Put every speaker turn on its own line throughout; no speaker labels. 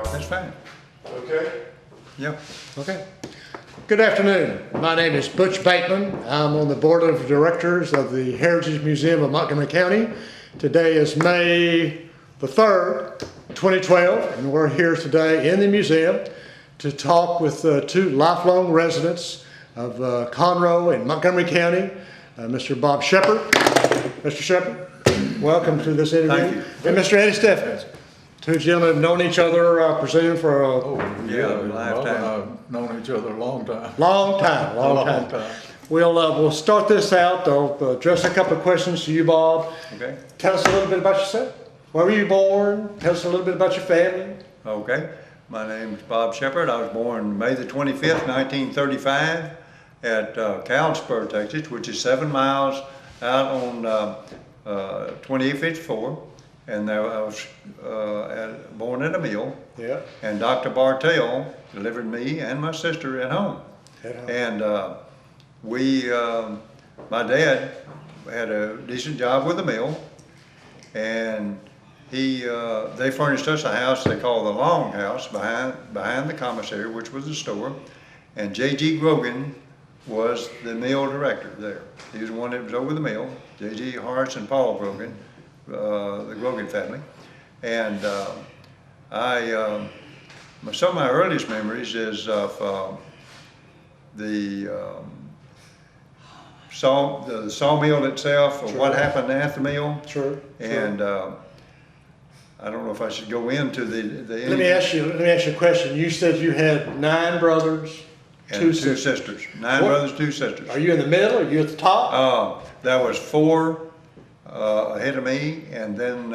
That's fine.
Okay.
Yep.
Okay. Good afternoon. My name is Butch Bateman. I'm on the board of directors of the Heritage Museum of Montgomery County. Today is May the 3rd, 2012, and we're here today in the museum to talk with two lifelong residents of Conroe in Montgomery County, Mr. Bob Shepard. Mr. Shepard, welcome to this interview.
Thank you.
And Mr. Eddie Stephan. Two gentlemen have known each other, I presume, for a
lifetime.
I've known each other a long time.
long time. We'll start this out. I'll address a couple of questions to you, Bob.
Okay.
Tell us a little bit about yourself. Where were you born? Tell us a little bit about your family.
Okay. My name is Bob Shepard. I was born May the 25th, 1935 at Calspur, Texas, which is 7 miles out on 2854. And there I was born at a mill.
Yeah.
And Dr. Bartell delivered me and my sister at home. And my dad had a decent job with the mill, and they furnished us a house they called the Long House behind the commissary, which was the store. And J.G. Grogan was the mill director there. He was the one that was over the mill. J.G. Horace and Paul Grogan, the Grogan family. And some of my earliest memories is of the sawmill itself, or
Sure.
what happened at the mill.
Sure.
And I don't know if I should go into the.
Let me ask you a question. You said you had 9 brothers,
and
two
two
sisters.
sisters. 9 brothers, 2 sisters.
Are you in the middle? Are you at the top?
There was 4 ahead of me, and then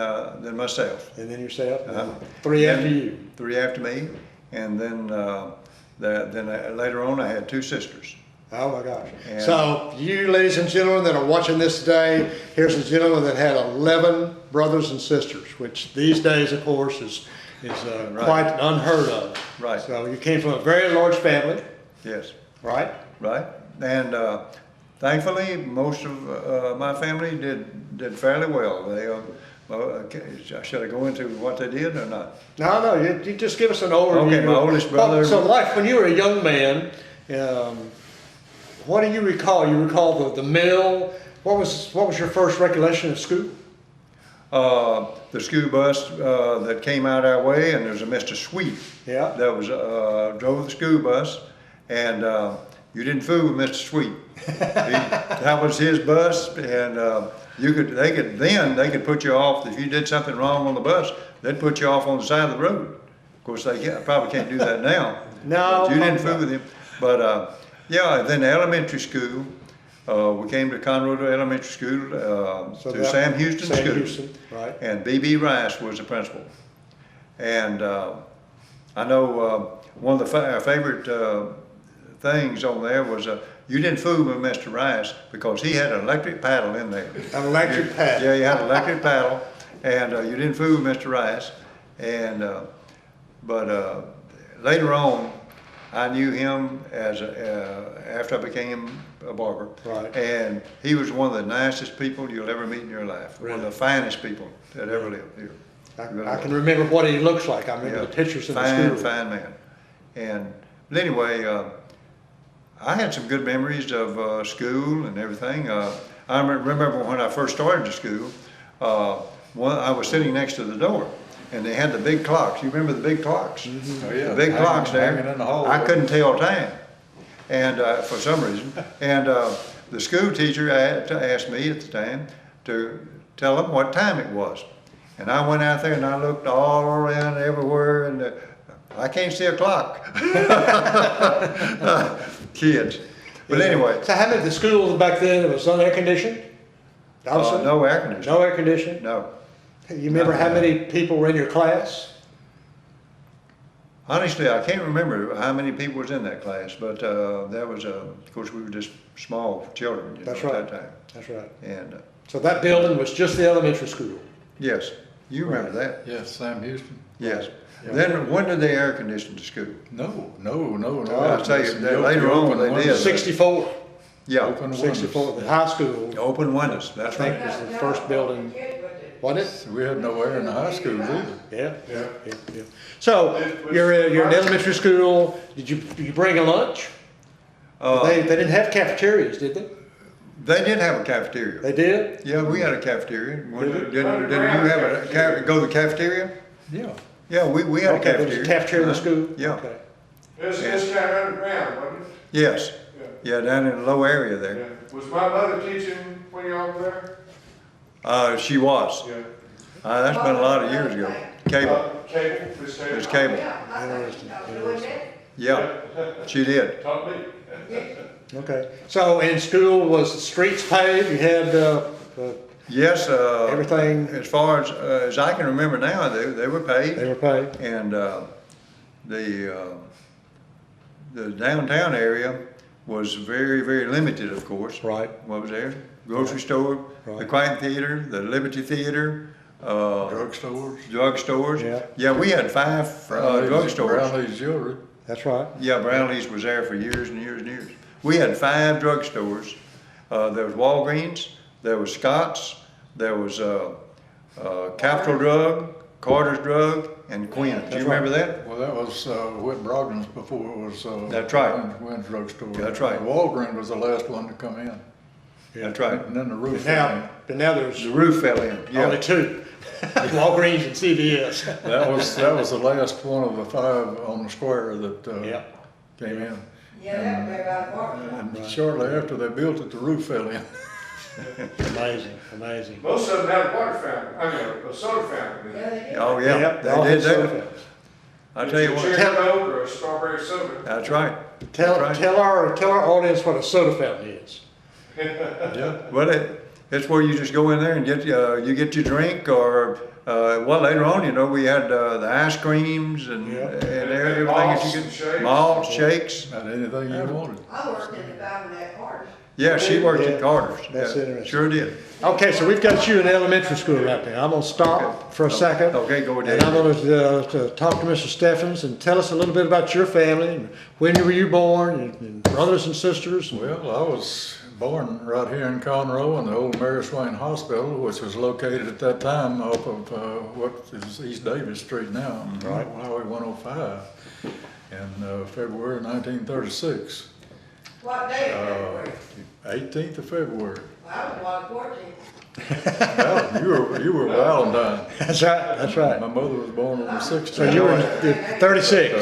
myself.
And then yourself.
Uh-huh.
3
And
after you.
3 after me, and then later on I had 2 sisters.
Oh my gosh.
And-
So you ladies and gentlemen that are watching this today, here's a gentleman that had 11 brothers and sisters, which these days, of course, is
Right.
quite unheard of.
Right.
So you came from a very large family,
Yes.
right?
Right, and thankfully, most of my family did fairly well. Should I go into what they did or not?
No, you just give us an overview.
Okay, my oldest brother.
So like when you were a young man, what do you recall? You recall the mill? What was your first recollection of school?
The school bus that came out our way, and there was a Mr. Sweet.
Yeah.
That was drove the school bus, and you didn't fool with Mr. Sweet. That was his bus, and they could put you off if you did something wrong on the bus. They'd put you off on the side of the road. Of course, they probably can't do that now.
No,
but you didn't fool with him. But yeah, then elementary school. We came to Conroe Elementary School to Sam Houston School.
Houston, right.
And B.B. Rice was the principal. And I know one of our favorite things on there was you didn't fool with Mr. Rice because he had an electric paddle in there.
An electric paddle.
Yeah, he had an electric paddle, and you didn't fool with Mr. Rice. And but later on, I knew him after I became a barber.
Right.
And he was one of the nicest people you'll ever meet in your life.
Really?
One of the finest people that ever lived here.
I can remember what he looks like. I remember the pictures in the school.
Fine man. But anyway, I had some good memories of school and everything. I remember when I first started to school, I was sitting next to the door, and they had the big clocks. You remember the big clocks?
Oh, yeah.
The big clocks there.
Hanging in the hallway.
I couldn't tell time, and for some reason. And the school teacher asked me at the time to tell them what time it was. And I went out there and I looked all around everywhere, and I can't see a clock. Kids. But anyway.
So how many, the school back then, it was air conditioned?
No air conditioning.
No air conditioning?
No.
You remember how many people were in your class?
Honestly, I can't remember how many people was in that class, but that was, of course, we were just small children at that time.
That's right.
And
So that building was just the elementary school?
yes, you remember that.
Yes, Sam Houston.
Yes.
Yeah.
Then when did they air condition the school?
No.
I'll tell you, later on they did.
64.
Yeah,
Open windows.
64, the high school,
open windows,
I
that's
think
right.
was the first building. wasn't it?
We had no air in the high schools either.
Yeah, yeah. So you're in elementary school. Did you bring a lunch? They didn't have cafeterias, did they?
They did have a cafeteria.
They did?
Yeah, we had a cafeteria. Didn't you have go to the cafeteria?
Yeah.
Yeah, we had a
Okay, there
cafeteria.
was a cafeteria in the
Uh-huh.
school?
Yeah.
Okay.
It's kind of underground, wasn't it?
Yes. Yeah, down in a low area there.
Yeah. Was my mother teaching when y'all were there?
She was.
Yeah.
That's been a lot of years ago. Cable.
Cable, Miss Cable.
It's cable.
Interesting.
Yeah, she did.
Taught me.
Okay. So in school, was the streets paved? You had
Yes.
everything?
As far as I can remember now, they were paid.
They were paved?
And the downtown area was very, very limited, of course.
Right.
What was there? Grocery store, the
Right.
Crichton Theater, the Liberty Theater,
Drugstores.
drugstores.
Yeah.
Yeah, we had 5 drugstores.
Brownlee's Jewelry.
That's right.
Yeah, Brownlee's was there for years and years and years. We had 5 drugstores. There was Walgreens, there was Scott's, there was Capital Drug, Carter's Drug, and Quinn's. Do you remember that?
Well, that was Whit Brogdon's before it was
That's right.
Wynn's Drugstore.
That's right.
Walgreens was the last one to come in.
That's right.
And then the roof.
But now there's
The roof fell in.
only
Yeah.
2. Walgreens and CVS.
That was the last one of the 5 on the square that
Yeah.
came in.
Yeah, that would be about water.
And shortly after they built it, the roof fell in.
Amazing, amazing.
Most of them had a water fountain, I mean, a soda fountain.
Yeah, they did.
Oh, yeah,
Yep,
they
all
did
had soda
that.
fountains.
I tell you
A
what,
cherry Coke or a strawberry soda.
that's right.
Tell
That's right.
tell our audience what a soda fountain is.
Yeah.
Well, it's where you just go in there and get you get your drink, or well, later on, you know, we had the ice creams and
Yeah.
and everything that
Malts
you
and
could,
shakes.
malts, shakes.
Had anything you wanted.
I worked in the fountain at Carter's.
Yeah, she worked
Yeah.
at Carter's.
That's
Yeah,
interesting.
Sure did.
Okay, so we've got you in elementary school right now. I'm gonna stop for a second.
Okay, go
And
ahead.
I'm gonna to talk to Mr. Steffens and tell us a little bit about your family and when were you born and brothers and sisters.
Well, I was born right here in Conroe in the old Mary Swain Hospital, which was located at that time off of what is East Davis Street now,
Right.
Highway 105, in February 1936,
What day of February?
18th of February.
I was born 14.
Well, you were Valentine.
That's right, that's right.
My mother was born on the 16th.
So you were 36.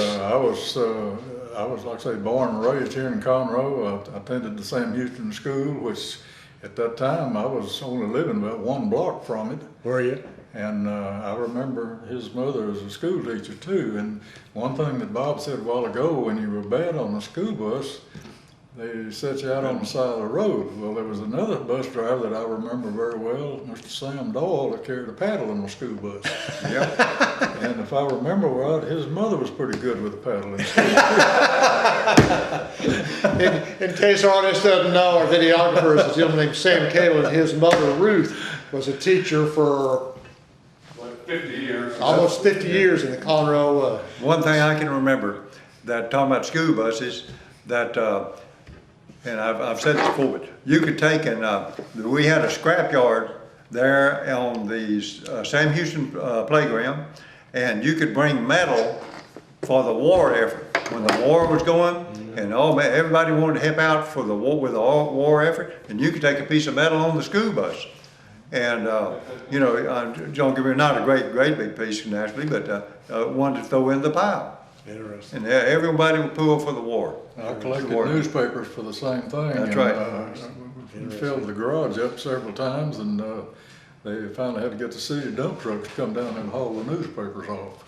I was, like I say, born and raised here in Conroe. I attended the Sam Houston School, which at that time I was only living about 1 block from it.
Were you?
And I remember his mother as a school teacher too. And one thing that Bob said a while ago, when you were bad on the school bus, they set you out on the side of the road. Well, there was another bus driver that I remember very well, Mr. Sam Doyle, that carried a paddle in the school bus.
Yeah.
And if I remember right, his mother was pretty good with the paddle in school.
In case our audience doesn't know, our videographer is a gentleman named Sam Cable, and his mother Ruth was a teacher for
Like 50 years.
almost 50 years in the Conroe.
One thing I can remember, that talking about school buses, that, and I've said this before, but you could take and, we had a scrap yard there on the Sam Houston playground, and you could bring metal for the war effort. When the war was going, and everybody wanted to help out for the war, with the war effort, and you could take a piece of metal on the school bus. And, you know, don't get me, not a great big piece naturally, but one to throw in the pile.
Interesting.
And everybody would pull for the war.
I collected
War.
newspapers for the same thing.
That's
and,
right.
We filled the garage up several times, and they finally had to get the city dump trucks to come down and haul the newspapers off.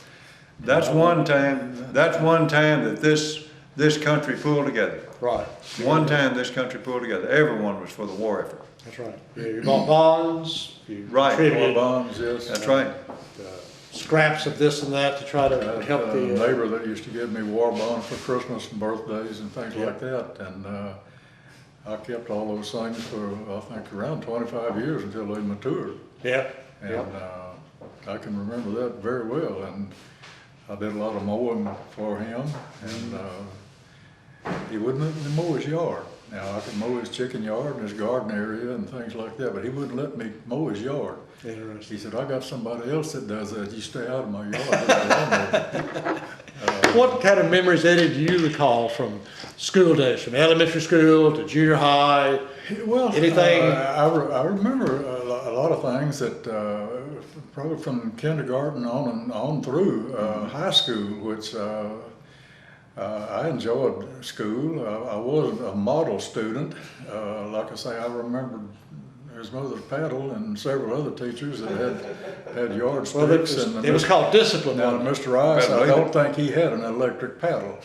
That's one time that this country pulled together.
Right.
One time this country pulled together. Everyone was for the war effort.
That's right. Yeah, you bought bonds. You
Right.
War
contributed
bonds, yes.
That's right.
scraps of this and that to try to
I had
help
a
the.
neighbor that used to give me war bonds for Christmas and birthdays and things
Yeah.
like that, and I kept all those things for I think around 25 years until they matured,
Yeah.
and I can remember that very well. And I did a lot of mowing for him, and he wouldn't let me mow his yard. Now I could mow his chicken yard and his garden area and things like that, but he wouldn't let me mow his yard.
Interesting.
He said, I got somebody else that does that. You stay out of my yard.
What kind of memories, Eddie, do you recall from school days, from elementary school to junior high?
Well,
Anything?
I remember a lot of things that probably from kindergarten on through high school, which I enjoyed school. I was a model student. Like I say, I remember his mother's paddle and several other teachers that had yardsticks.
Well, it was called discipline.
Now,
wasn't it?
Mr. Rice, I don't think he had an electric paddle,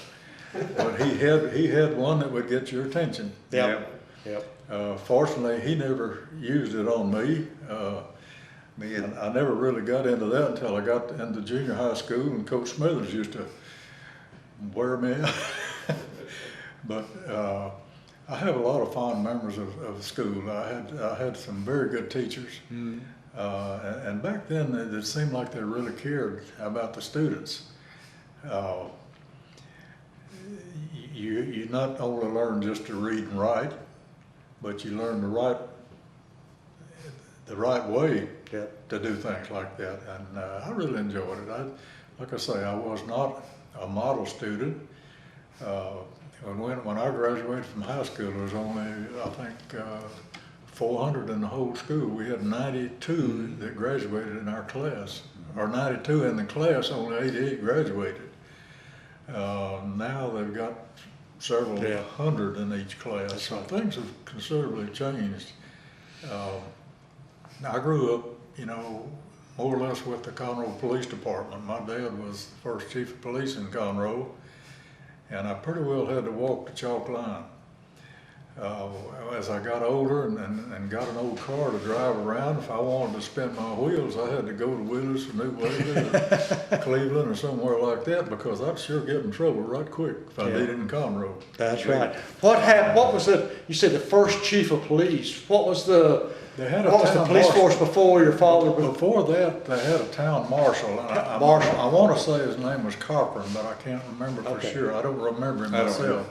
but he had one that would get your attention.
Yep.
Fortunately, he never used it on me. I never really got into that until I got into junior high school, and Coach Smithers used to wear me out. But I have a lot of fond memories of school. I had some very good teachers, and back then it seemed like they really cared about the students. You not only learn just to read and write, but you learn to write the right way to do things like that, and I really enjoyed it. Like I say, I was not a model student. When I graduated from high school, there was only, I think, 400 in the whole school. We had 92 that graduated in our class, or 92 in the class, only 88 graduated. Now they've got several hundred in each class, so things have considerably changed. I grew up, more or less with the Conroe Police Department. My dad was the first chief of police in Conroe, and I pretty well had to walk the chalk line. As I got older and got an old car to drive around, if I wanted to spin my wheels, I had to go to Willis or New Waverly or Cleveland or somewhere like that, because I'd sure get in trouble right quick if I did it in Conroe.
That's right. What happened? What was you said the first chief of police. What was the police force before your father?
Before that, they had a town marshal. I want to say his name was Cochran, but I can't remember for sure. I don't remember him myself.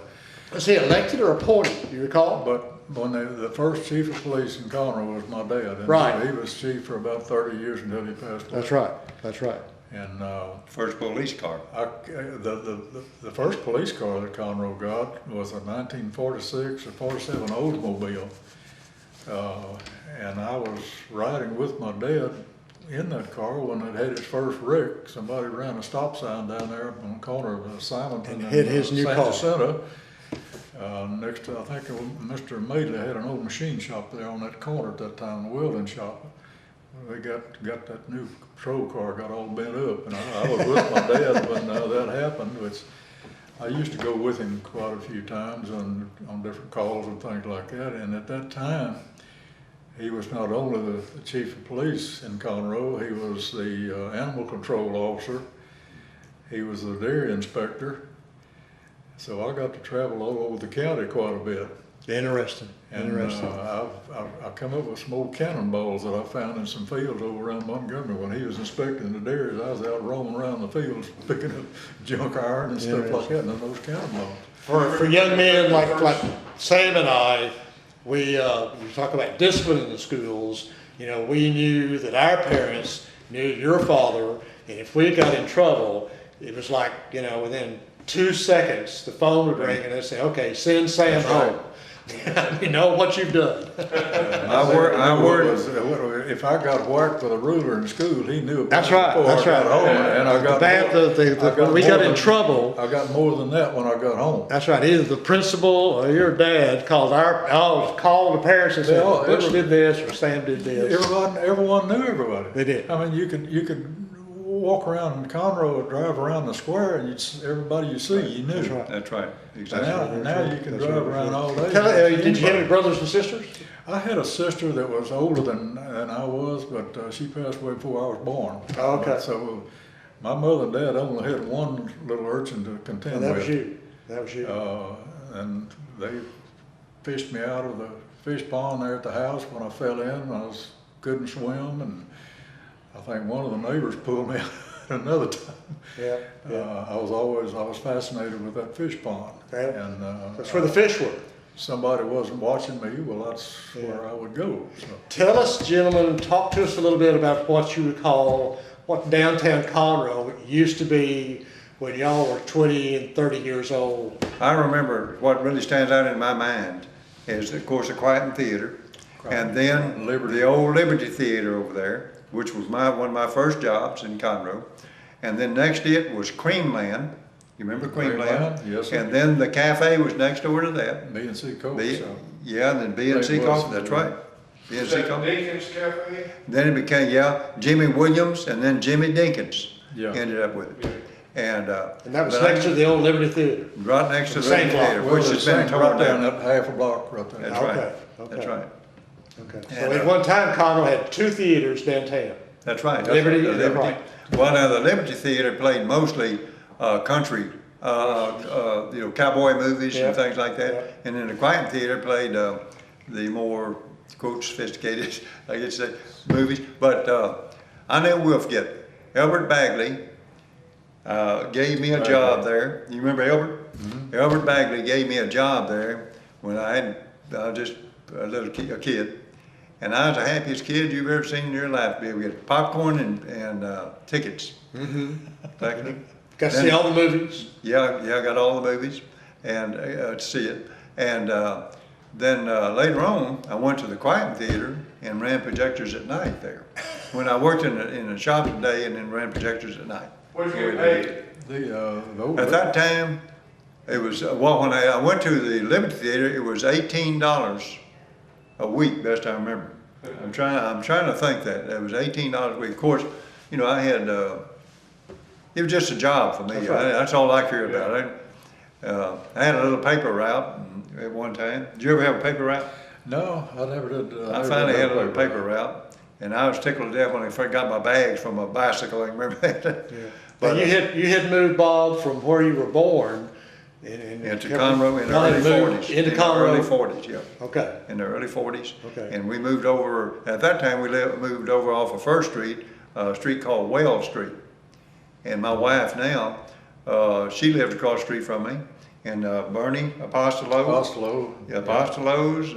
Was he elected or appointed? Do you recall?
But when the first chief of police in Conroe was my dad. And
right.
He was chief for about 30 years until he passed away.
That's right.
And
first police car.
The first police car that Conroe got was a 1946 or 47 Oldsmobile. And I was riding with my dad in that car when it had its first wreck. Somebody ran a stop sign down there on the corner of Simonton and
hit his new car.
Jacinta. Next to, I think Mr. Madeley had an old machine shop there on that corner at that time, the welding shop. They got that new patrol car, got all bent up, and I was with my dad when that happened, which I used to go with him quite a few times on different calls and things like that. And at that time, he was not only the chief of police in Conroe, he was the animal control officer, he was the dairy inspector. So I got to travel all over the county quite a bit.
Interesting.
And I come up with some old cannonballs that I found in some fields over around Montgomery. When he was inspecting the dairies, I was out roaming around the fields picking up junk iron and stuff like that, and then those cannonballs.
For young men like Sam and I, we talk about discipline in the schools. We knew that our parents knew your father, and if we got in trouble, it was like, within 2 seconds, the phone would ring and they'd say, okay, send Sam home. You know what you've done.
If I got whacked with a ruler in school, he knew about
that's right.
That's right. Home, and I got
we got in trouble.
I got more than that when I got home.
That's right. Either the principal or your dad called the parents and said, Butch did this or Sam did this.
Everyone knew everybody.
They did.
I mean, you could walk around in Conroe and drive around the square, and everybody you see, you knew.
That's right. Exactly.
Now you can drive around all day.
Did you have any brothers and sisters?
I had a sister that was older than I was, but she passed away before I was born.
Oh, okay.
So my mother and dad only had one little urchin to contend with.
That was you.
And they fished me out of the fish pond there at the house when I fell in. I couldn't swim, and I think one of the neighbors pulled me out another time. I was fascinated with that fish pond.
And that's where the fish were.
somebody wasn't watching me, well, that's where I would go. So.
Tell us, gentlemen, talk to us a little bit about what you recall, what downtown Conroe used to be when y'all were 20 and 30 years old.
I remember what really stands out in my mind is, of course, the Crichton Theater, and then the old Liberty Theater over there, which was one of my first jobs in Conroe. And then next to it was Creamland. You remember Creamland?
Yes, sir.
And then the cafe was next door to that.
B&C Coffee Shop.
Yeah, and then B&C Coffee, that's right.
Is
B&C
that
Coffee.
Deacon's Cafe?
Then it became, Jimmy Williams, and then Jimmy Dinkins ended up with it. And
that was next to the old Liberty Theater.
right next to the
same
Liberty
block.
Theater,
Well,
which
the
has been
same
torn
right
down.
that half a block right there.
That's right.
Okay.
That's right.
Okay. So
And,
at one time, Conroe had 2 theaters downtown.
That's right. That's
Liberty
right.
and
The Liberty.
Crichton.
Well, now the Liberty Theater played mostly country, cowboy movies
Yeah.
and things like that.
Yeah.
And then the Crichton Theater played the more, quote, sophisticated, I guess, movies. But I never will forget, Albert Bagley gave me a job there. You remember Albert? Mm-hmm. Albert Bagley gave me a job there when I was just a kid. And I was the happiest kid you've ever seen in your life. We had popcorn and tickets.
Mm-hmm.
Back then.
Got to see all the movies.
Yeah, I got all the movies and to see it. And then later on, I went to the Crichton Theater and ran projectors at night there. When I worked in a shop today and then ran projectors at night.
What'd you get paid?
At that time, it was, when I went to the Liberty Theater, it was $18 a week, best I remember. I'm trying to think that. It was $18 a week. Of course, I had, it was just a job for me.
That's right.
That's all I cared about. I had a little paper route at one time. Did you ever have a paper route?
No, I never did.
I finally had a little paper route, and I was tickled to death when I first got my bags from a bicycle. I remember that.
Yeah.
But
But you had moved, Bob, from where you were born
into Conroe in the
Y'all had
early
moved
40s.
into
In the early
Conroe?
40s, yeah.
Okay.
In the early 40s.
Okay.
And we moved over, at that time we moved over off of First Street, a street called Wells Street. And my wife now, she lived across the street from me. And Bernie Apostolo. Yeah, Apostolos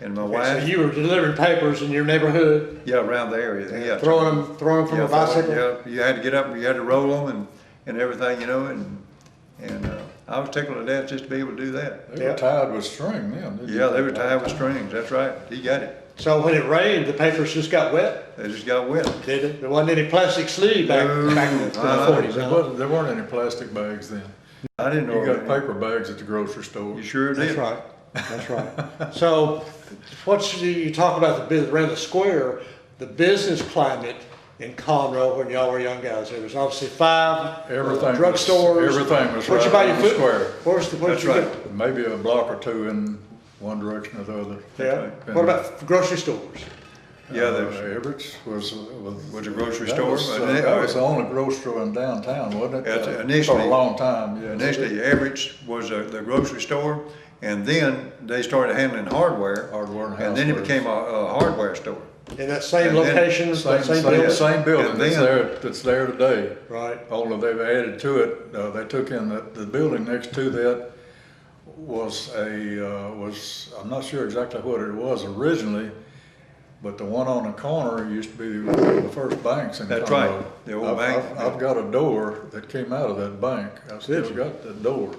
and my wife.
So you were delivering papers in your neighborhood,
Yeah, around the area, yeah.
throwing them from a bicycle?
Yeah, you had to get up, you had to roll them and everything, and I was tickled to death just to be able to do that.
They were tied with string then. didn't
Yeah, they were tied with strings, that's right, he got it.
So when it rained, the papers just got wet,
They just got wet.
did it? There wasn't any plastic sleeve back in the
No,
40s, huh?
There weren't any plastic bags then.
I didn't know.
You got paper bags at the grocery store.
You sure
That's
did.
right, that's right. So, you talk about around the square, the business climate in Conroe when y'all were young guys. There was obviously 5
Everything
drugstores.
everything was
Where'd you
right
buy your
on the
food?
square.
Where'd
That's
you
right.
go?
Maybe a block or two in one direction or the other.
Yeah.
And,
What about grocery stores?
Yeah, there was,
Everett's was
a grocery
that
store.
Was, that was the only grocery store in downtown, wasn't it?
Initially-
For a long time, yeah.
initially Everett's was the grocery store, and then they started handling hardware.
Hardware and
And then it
housewares.
became a hardware store.
In that same
And then
location, that same building?
Same building
And
that's
then-
that's there today.
Right.
Only they've added to it, they took in the building next to that was I'm not sure exactly what it was originally, but the one on the corner used to be one of the first banks in
That's
Conroe.
right, the old
I've-
bank.
I've got a door that came out of that bank. I've still
Did you?
got that door.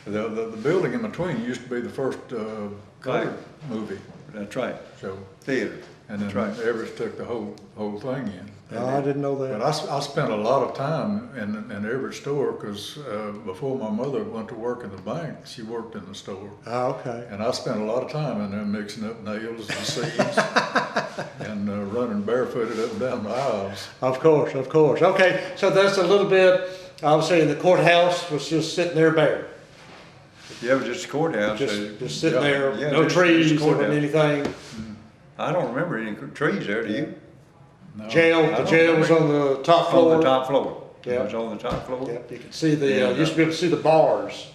The building in between used to be the first colored movie
That's right,
show.
theater.
And then
That's right.
Everest took the whole thing in.
No, I didn't know
But
that.
I spent a lot of time in Everett store because before my mother went to work in the bank, she worked in the store.
Ah, okay.
And I spent a lot of time in there mixing up nails and seeds and running barefooted up and down the aisles.
Of course, of course. Okay, so that's a little bit, obviously, the courthouse was just sitting there bare.
Yeah, it was just a courthouse.
Just sitting
Yeah.
there,
Yeah,
no
just
trees, there
courthouse.
wasn't anything.
I don't remember any trees there, do you?
No.
Jail,
I
the
don't
jail was on the top floor.
On the top floor.
Yeah.
It was on the top floor.
Yeah, you could see
Yeah,
used to be able to see the bars.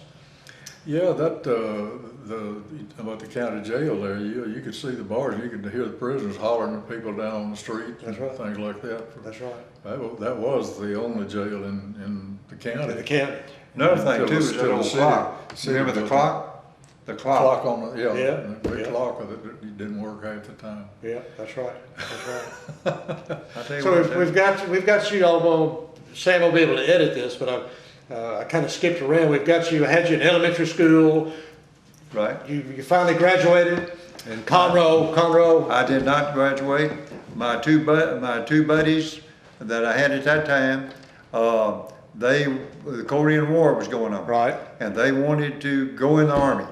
Yeah, about the county jail there, you could see the bars, you could hear the prisoners hollering at people down on the street and
That's right.
things like that.
That's right.
That was the only jail in the county.
In the county.
Another thing
Until
too
the-
is that
till the
old
city-
clock.
city
Remember the
built it.
clock? The clock.
on the, yeah,
Yeah,
the big
yeah.
clock that didn't work half the time.
Yeah, that's right, that's right.
I tell you
So
what,
we've got you all, well, Sam will be able to edit this, but I kind of skipped around. We've got you, I had you in elementary school,
right?
you finally graduated in Conroe.
I did not graduate. My two buddies that I had at that time, the Korean War was going on.
Right.
And they wanted to go in the Army.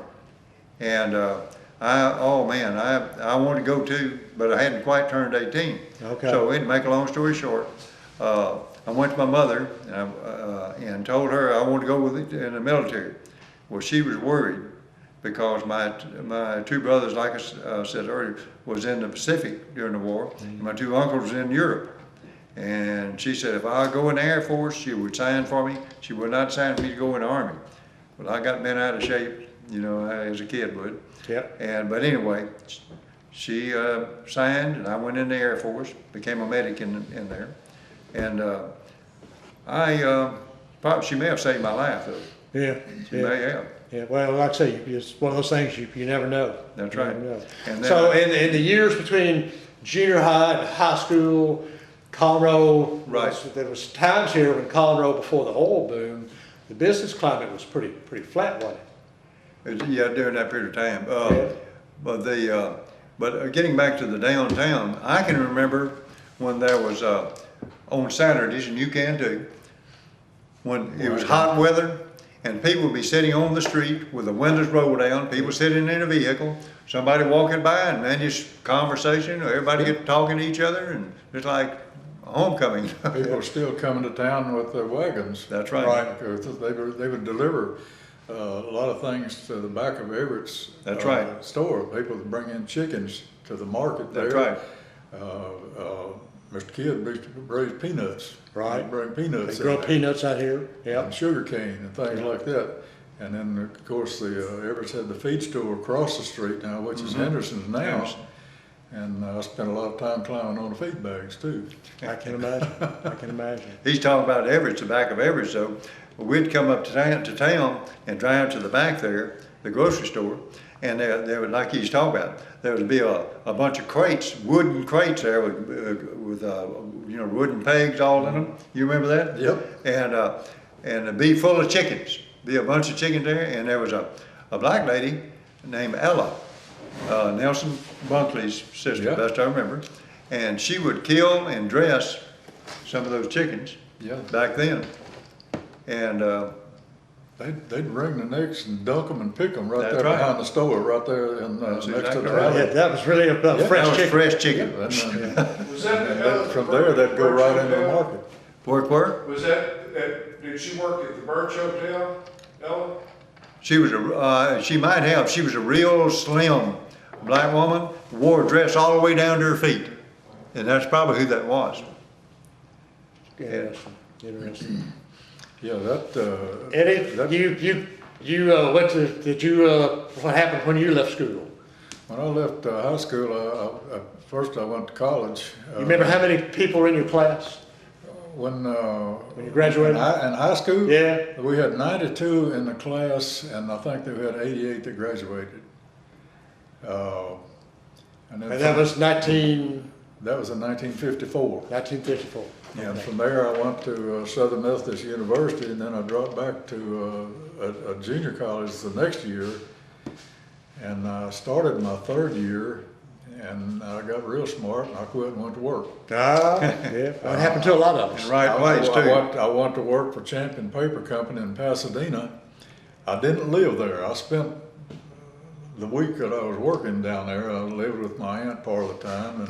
And I wanted to go too, but I hadn't quite turned 18.
Okay.
So to make a long story short, I went to my mother and told her I wanted to go in the military. Well, she was worried because my two brothers, like I said earlier, was in the Pacific during the war. And my two uncles were in Europe. And she said if I go in the Air Force, she would sign for me. She would not sign for me to go in the Army. Well, I got bent out of shape, you know, as a kid would.
Yep.
But anyway, she signed, and I went in the Air Force, became a medic in there. And she may have saved my life, though.
Yeah.
She may have.
Yeah, well, like I say, it's one of those things you never know.
That's
You
right.
never know.
And then
So in the years between junior high and high school, Conroe,
Right.
there was times here when Conroe, before the oil boom, the business climate was pretty flat, wasn't it?
Yeah, during that period of time.
Yeah.
But getting back to the downtown, I can remember when there was on Saturdays, and you can too, when it was hot weather and people would be sitting on the street with the windows rolled down, people sitting in a vehicle, somebody walking by, and man, just conversation, or everybody get talking to each other, and it's like homecoming.
People are still coming to town with their wagons.
That's right.
Because they would deliver a lot of things to the back of Everett's
That's right.
store. People would bring in chickens to the market there.
That's right.
Mr. Kidd raised peanuts.
Right.
He'd bring peanuts.
They grow
in there,
peanuts out here,
and
yeah.
sugar cane and things like that. And then, of course, the Everett's had the feed store across the street now, which is Henderson's now.
Henderson.
And I spent a lot of time climbing on the feed bags too.
I can imagine, I can imagine.
He's talking about Everett's, the back of Everett's, so we'd come up to town and drive to the back there, the grocery store, and there would, like he's talking about, there would be a bunch of crates, wooden crates there with wooden pegs all in them. You remember that?
Yep.
And it'd be full of chickens. Be a bunch of chickens there, and there was a black lady named Ella, Nelson Bunkley's sister,
Yeah.
best I remember, and she would kill and dress some of those chickens
Yeah.
back then. And
They'd wring the necks and dunk them and pick them right
That's
there
right.
behind the store, right there
That's
next
exactly
to the
right.
alley.
Yeah, that was really a
that
fresh
was
chicken.
fresh
Yeah,
chicken.
and,
Was that
and then from there, they'd go right into the market.
Pork work.
Was that, did she work at the Birch Hotel, Ella?
She was she might have. She was a real slim black woman. Wore a dress all the way down to her feet, and that's probably who that was.
Interesting, interesting.
Yeah, that.
Eddie,
that-
what happened when you left school?
When I left high school, first I went to college.
You remember how many people were in your class?
When
you graduated?
in high school?
Yeah.
We had 92 in the class, and I think we had 88 that graduated. And then
And that was 1954.
that was in 1954. And
Okay.
from there, I went to Southern Methodist University, and then I dropped back to a junior college the next year. And I started my third year, and I got real smart, and I quit and went to work.
Ah, yeah, that happened to a lot of us.
And right place too.
I went to work for Champion Paper Company in Pasadena. I didn't live there. I spent the week that I was working down there, I lived with my aunt part of the time, and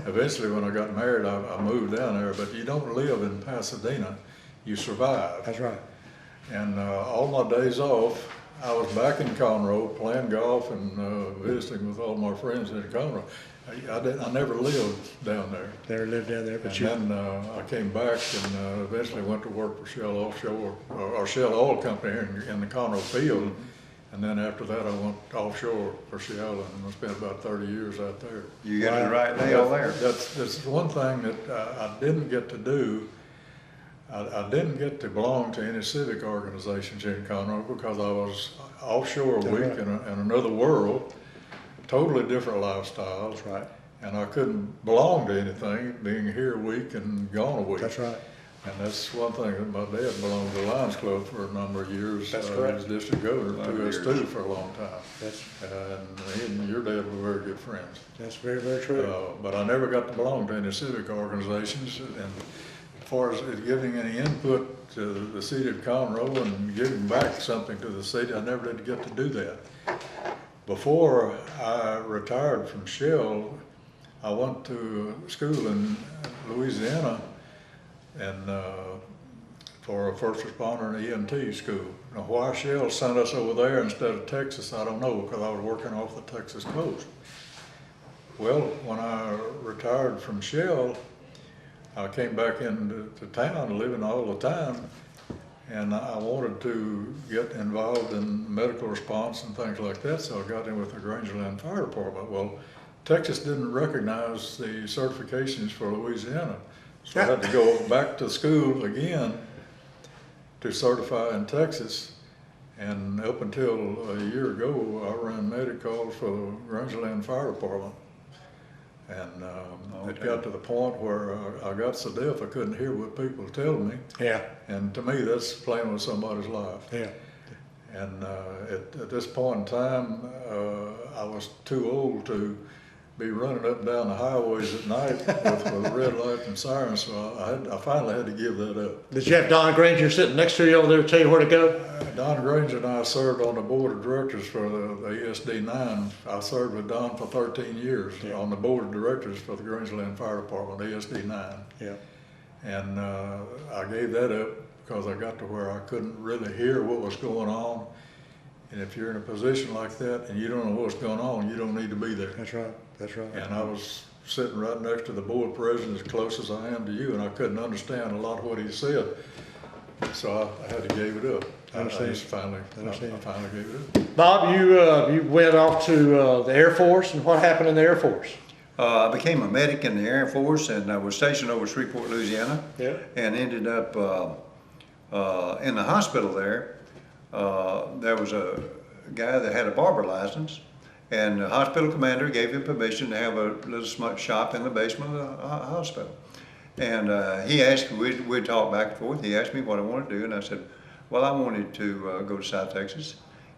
eventually when I got married, I moved down there. But you don't live in Pasadena, you survive.
That's right.
And all my days off, I was back in Conroe playing golf and visiting with all my friends in Conroe. I never lived down there.
Never lived down there, but
And then I came back and eventually went to work for Shell Offshore, or Shell Oil Company here in the Conroe field. And then after that, I went offshore for Shell and I spent about 30 years out there.
You got the right nail there.
That's one thing that I didn't get to do. I didn't get to belong to any civic organizations here in Conroe because I was offshore a week
right.
in another world, totally different lifestyle.
That's right.
And I couldn't belong to anything, being here a week and gone a week.
That's right.
And that's one thing that my dad belonged to the Lions Club for a number of years.
That's
He
correct.
was district governor to us
years.
too for a long time.
That's,
And he and your dad were very good friends.
that's very, very true.
But I never got to belong to any civic organizations. And as far as giving any input to the city of Conroe and giving back something to the city, I never did get to do that. Before I retired from Shell, I went to school in Louisiana and for a first responder and EMT school. Now, why Shell sent us over there instead of Texas, I don't know, because I was working off the Texas coast. Well, when I retired from Shell, I came back into town living all the time, and I wanted to get involved in medical response and things like that, so I got in with the Grangerland Fire Department. Well, Texas didn't recognize the certifications for Louisiana, so I had to go back to school again to certify in Texas. And up until a year ago, I ran medic calls for the Grangerland Fire Department. And it got to the point where I got so deaf I couldn't hear what people were telling me.
Yeah,
And to me, that's playing with somebody's life.
yeah.
And at this point in time, I was too old to be running up and down the highways at night with red light and sirens, so I finally had to give that up.
Did you have Don Granger sitting next to you over there to tell you where to go?
Don Granger and I served on the board of directors for the ESD 9. I served with Don for 13 years on the board of directors for the Grangerland Fire Department, ESD 9.
Yeah.
And I gave that up because I got to where I couldn't really hear what was going on. And if you're in a position like that and you don't know what's going on, you don't need to be there.
That's right. That's right.
And I was sitting right next to the board president as close as I am to you, and I couldn't understand a lot of what he said. So I had to give it up. I finally gave it up.
Bob, you went off to the Air Force, and what happened in the Air Force?
I became a medic in the Air Force, and I was stationed over Shreveport, Louisiana.
Yeah.
And ended up in the hospital there. There was a guy that had a barber license, and the hospital commander gave him permission to have a little shop in the basement of the hospital. And he asked, we'd talk back and forth. He asked me what I wanted to do, and I said, well, I wanted to go to South Texas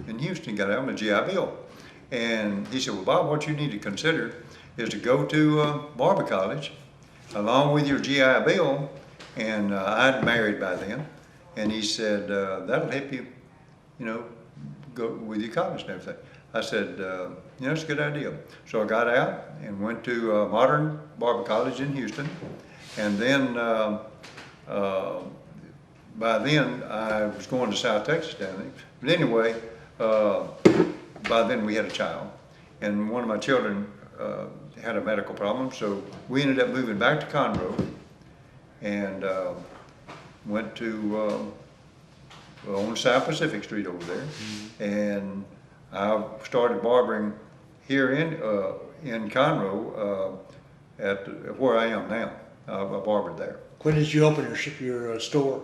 in Houston, got out on a GI Bill. And he said, well, Bob, what you need to consider is to go to Barber College along with your GI Bill. And I'd married by then. And he said, that'll help you, you know, go with your college and everything. I said, you know, it's a good idea. So I got out and went to Modern Barber College in Houston. And then, by then, I was going to South Texas down there. But anyway, by then we had a child. And one of my children had a medical problem, so we ended up moving back to Conroe and went to on South Pacific Street over there. And I started barbering here in Conroe at where I am now. I barbered there.
When did you open your store?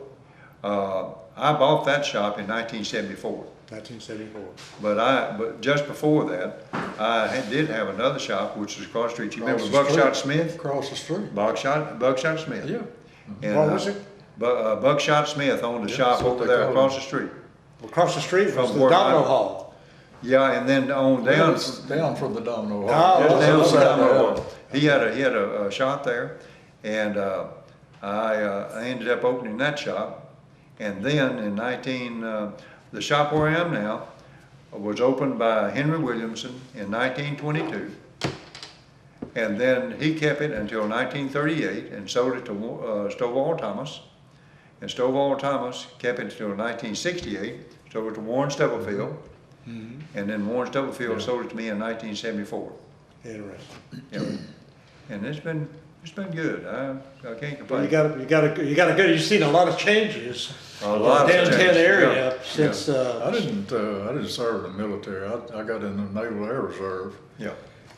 I bought that shop in 1974.
1974.
But just before that, I did have another shop, which was across the street. You remember
Across the
Buckshot
street.
Smith?
Across the street.
Buckshot Smith.
Yeah.
And,
What was it?
Buckshot Smith owned the
Yeah,
shop
that's what
over
they
there
call
across
it.
the street.
Across the street was
From
the
where
Domino
I-
Hall.
Yeah, and then on
Well,
down.
it's down from the Domino
Oh,
Hall.
Just
well,
down
okay.
the Domino Hall. He had a shop there, and I ended up opening that shop. And then in the shop where I am now was opened by Henry Williamson in 1922. And then he kept it until 1938 and sold it to Stovall Thomas. And Stovall Thomas kept it until 1968, sold it to Warren Stubblefield. And then Warren Stubblefield sold it to me in 1974.
Interesting.
Yeah. And it's been good. I can't
Well,
complain.
you got a good. You've seen a lot of changes.
A lot of
downtown
changes,
area
yeah.
since.
I didn't serve in the military. I got in the Naval Air Reserve
Yeah.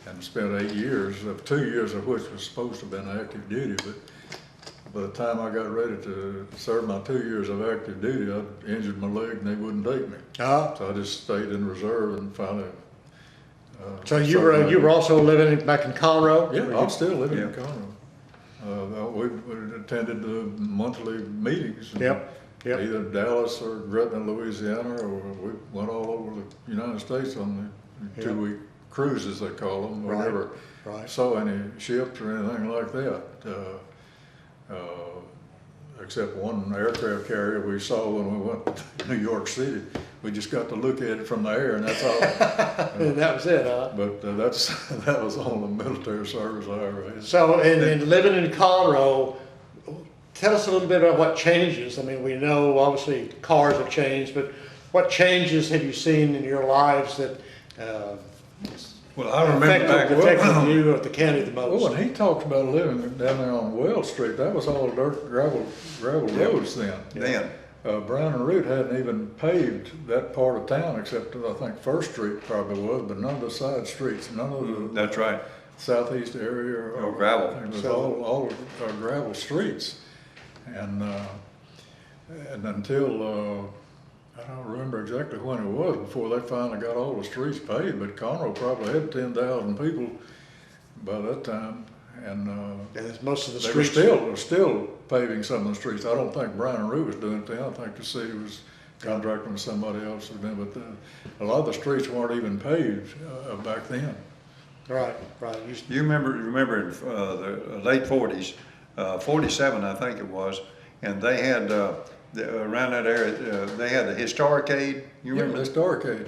and spent 8 years, 2 years of which was supposed to have been active duty. But by the time I got ready to serve my 2 years of active duty, I injured my leg and they wouldn't take me.
Uh,
So I just stayed in reserve and finally.
so you were also living back in Conroe?
Yeah, I'm still living in
Yeah.
Conroe. We attended the monthly meetings.
Yep, yep.
Either Dallas or Gretna, Louisiana, or we went all over the United States on the
Yep.
2-week cruises, they call them. We
Right,
never
right.
saw any ships or anything like that. Except one aircraft carrier we saw when we went to New York City. We just got to look at it from the air, and that's all.
That was it, huh?
But that was all the military service I ever had.
So, and living in Conroe, tell us a little bit about what changes. I mean, we know obviously cars have changed, but what changes have you seen in your lives that
Well, I remember back,
affected you or the county the
Well,
most?
when he talked about living down there on Wells Street, that was all dirt, gravel roads then.
then,
Brown and Root hadn't even paved that part of town except I think First Street probably was, but none of the side streets, none of the
that's right.
southeast area.
Or gravel.
It was all gravel streets. And until, I don't remember exactly when it was before they finally got all the streets paved, but Conroe probably had 10,000 people by that time. And
And most of the
they were
streets.
still paving some of the streets. I don't think Brown and Root was doing it then. I think the city was contracting with somebody else to do it. But a lot of the streets weren't even paved back then.
Right, right.
You remember in the late 40s, 47 I think it was, and they had, around that area, they had the historicade, you
Yeah,
remember?
the Starcade.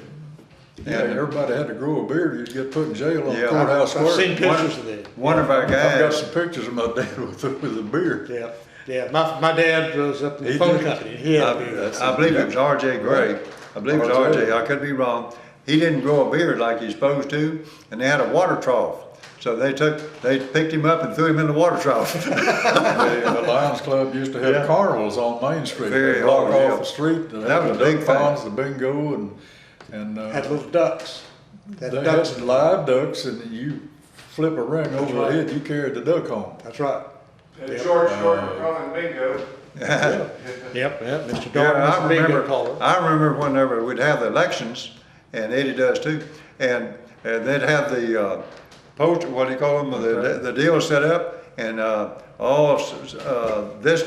Yeah,
And-
everybody had to grow a beard. You'd get put in jail on
Yeah,
courthouse
I've seen
square.
pictures of that.
One of our
I've got
guys,
some pictures of my dad with a beard.
Yeah, yeah. My dad was up in the
He
phone
did?
company. He had a beard.
I believe it was R.J. Gray, I believe it was
R.J.
R.J., I could be wrong. He didn't grow a beard like he's supposed to, and they had a water trough. So they picked him up and threw him in the water trough.
The Lions Club used to have
Yeah.
carnivals on Main Street.
Very
They'd walk
hard,
off
yeah.
the street.
That was a
the
big
duck
thing.
ponds, the bingo, and
Had little ducks. Had
they
ducks.
had live ducks, and you flip a ring over the
right.
head, you carried the duck home.
That's right.
And George Jordan calling bingo.
Yep, yep. Mr.
Yeah,
Darwin was
I
a bingo
remember,
caller.
I remember whenever we'd have the elections, and Eddie does too, and they'd have the post, what do you call them, the deal set up, and this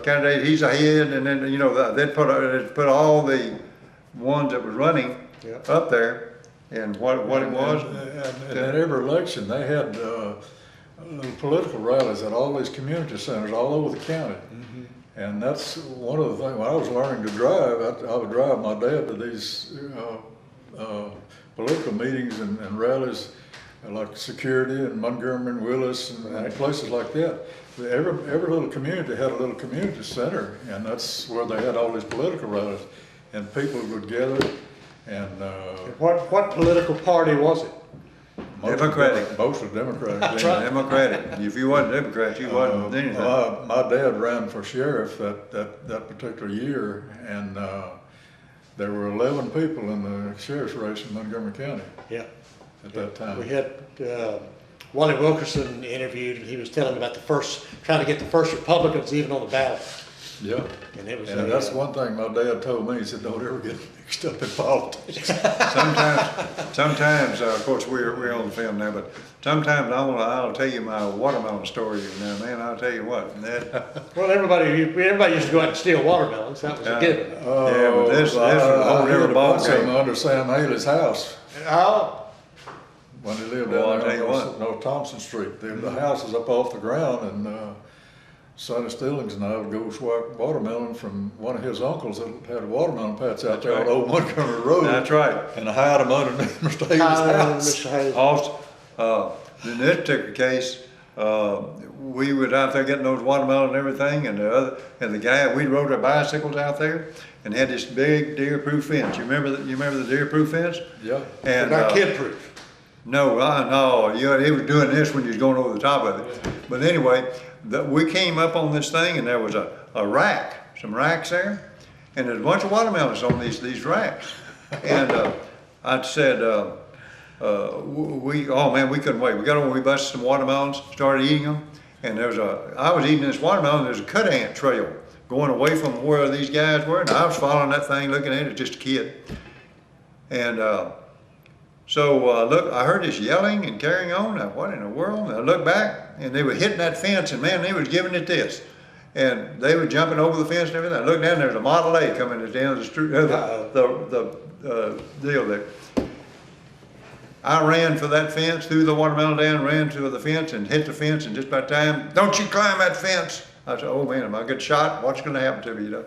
candidate, he's ahead, and then, you know, they'd put all the ones that was running
Yeah.
up there, and what it was.
And at every election, they had little political rallies at all these community centers all over the county. And that's one of the things, when I was learning to drive, I would drive my dad to these political meetings and rallies like Security and Montgomery and Willis and places like that. Every little community had a little community center, and that's where they had all these political rallies. And people would gather, and
What political party was it?
Democratic.
Most were Democratic.
That's
then.
right.
Democratic. If you wasn't Democrat, you wasn't anything.
My dad ran for sheriff that particular year, and there were 11 people in the sheriff's race in Montgomery County
Yeah.
at that time.
We had Wally Wilkerson interviewed, and he was telling about trying to get the first Republicans even on the ballot.
Yeah.
And it was.
And that's one thing my dad told me. He said, "Don't ever get mixed up in politics."
Sometimes, of course, we're on the film now, but sometimes I'll tell you my watermelon story now, man. I'll tell you what.
Well, everybody used to go out and steal watermelons. That was a given.
Yeah, but this was a whole
I hid
different
a
ball
bunch of them
game.
under Sam Haley's house
Oh,
when he lived
Well, I'll
down
tell you
there
what.
on Thompson Street. The house was up off the ground, and Sonny Stillings and I would go swipe watermelon from one of his uncles that had a watermelon patch out there
right.
on Old Montgomery Road.
That's right.
And hide them underneath Mr. Haley's house.
Mr. Hayes.
Also, in this particular case, we was out there getting those watermelon and everything, and the guy, we rode our bicycles out there and had this big deer-proof fence. You remember the deer-proof fence?
Yeah.
And
Not kid-proof.
no, he was doing this when he was going over the top of it. But anyway, we came up on this thing, and there was a rack, some racks there, and there's a bunch of watermelons on these racks. And I said, oh man, we couldn't wait. We got over, we busted some watermelons, started eating them, And I was eating this watermelon, there's a cut ant trail going away from where these guys were, and I was following that thing, looking at it, just a kid. And look, I heard this yelling and carrying on. Now, what in the world? And I looked back, and they were hitting that fence, and man, they was giving it this. And they were jumping over the fence and everything. I looked down, there's a Model A coming at the end of the street, the deal there. I ran for that fence, threw the watermelon down, ran to the fence and hit the fence, and just by the time, don't you climb that fence. I said, oh man, am I get shot? What's gonna happen to me, you know?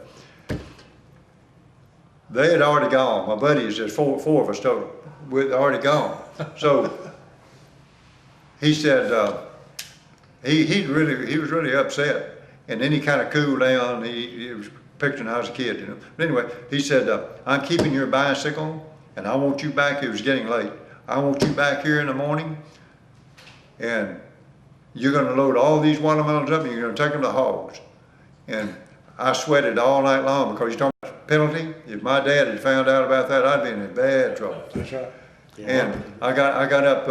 They had already gone. My buddies, there's four of us total, we'd already gone. So he said, he was really upset. And then he kind of cooled down. He was picturing I was a kid, you know. But anyway, he said, I'm keeping your bicycle, and I want you back. It was getting late. I want you back here in the morning, and you're gonna load all these watermelons up, and you're gonna take them to hogs. And I sweated all night long, because you're talking about penalty. If my dad had found out about that, I'd be in bad trouble.
That's right. Yeah.
And I got up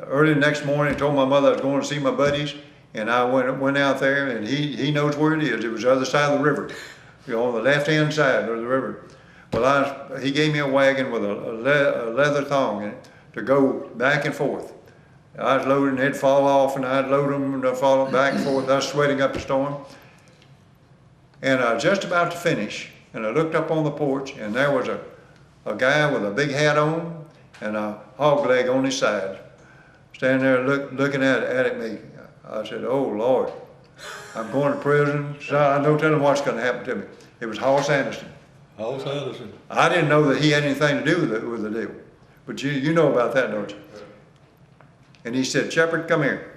early the next morning and told my mother I was going to see my buddies, and I went out there, and he knows where it is. It was the other side of the river, you know, on the left-hand side of the river. Well, he gave me a wagon with a leather thong in it to go back and forth. I was loading, they'd fall off, and I'd load them, and they'd fall back and forth. I was sweating up the storm. And I was just about to finish, and I looked up on the porch, and there was a guy with a big hat on and a hog leg on his side, standing there looking at me. I said, oh Lord, I'm going to prison. So I don't tell him what's going to happen to me. It was Hoss Anderson.
Hoss Anderson.
I didn't know that he had anything to do with the deal, but you know about that, don't you? And he said, Shepard, come here.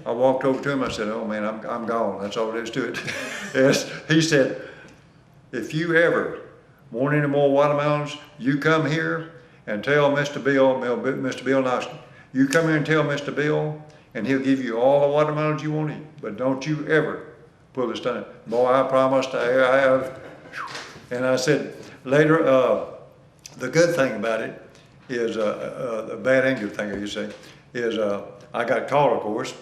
I walked over to him. I said, oh man, I'm gone. That's all there is to it. Yes. He said, if you ever want any more watermelons, you come here and tell Mr. Bill Nosky. You come here and tell Mr. Bill, and he'll give you all the watermelons you want to eat. But don't you ever pull this stunt. Boy, I promised I have. And I said later, the good thing about it is, the bad and good thing, I should say, is I got caught, of course,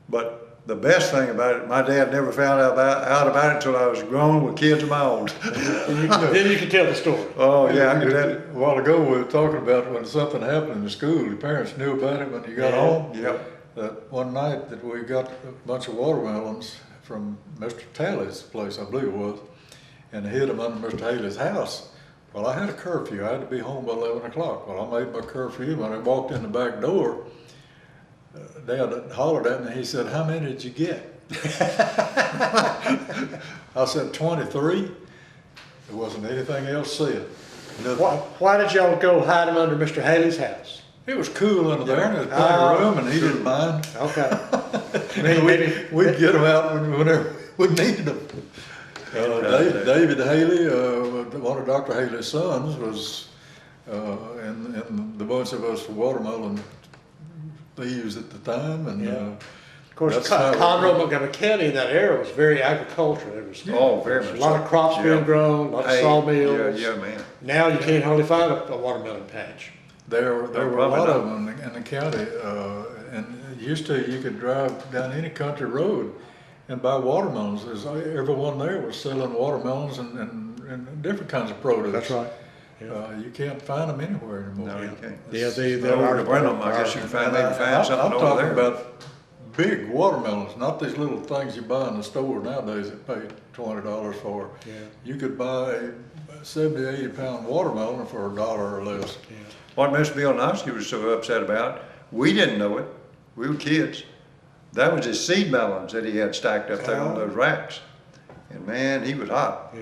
but the best thing about it, my dad never found out about it until I was grown with kids of my own.
Then you can tell the story.
Oh yeah, I could tell you.
A while ago, we were talking about when something happened in the school, your parents knew about it when you got home.
Yep.
That one night that we got a bunch of watermelons from Mr. Talley's place, I believe it was, and hid them under Mr. Haley's house. Well, I had a curfew. I had to be home by 11 o'clock. Well, I made my curfew. When I walked in the back door, Dad hollered at me. He said, how many did you get? I said, 23. There wasn't anything else said.
Why did y'all go hide them under Mr. Haley's house?
It was cool under there, and there was plenty of room, and he didn't mind.
Okay.
We'd get them out whenever we needed them. David Haley, one of Dr. Haley's sons, was in the bunch of us watermelon thieves at the time, and
of course, Conroe, Montgomery County in that era was very agricultural. There was
very much
a lot of crops being grown, a lot of sawmills.
Yeah, man.
Now you can't hardly find a watermelon patch.
There were a lot of them in the county, and used to you could drive down any country road and buy watermelons. Everyone there was selling watermelons and different kinds of produce.
That's right.
You can't find them anywhere anymore.
No, you can't.
Yeah,
They're hard to bring them. I guess you can find something
I'm
over
talking
there.
about big watermelons, not these little things you buy in the store nowadays that pay $20 for.
Yeah.
You could buy a 70, 80 pound watermelon for $1 or less.
Yeah.
What Mr. Bill Nosky was so upset about, we didn't know it. We were kids. That was his seed melons that he had stacked up there on those racks. And man, he was hot.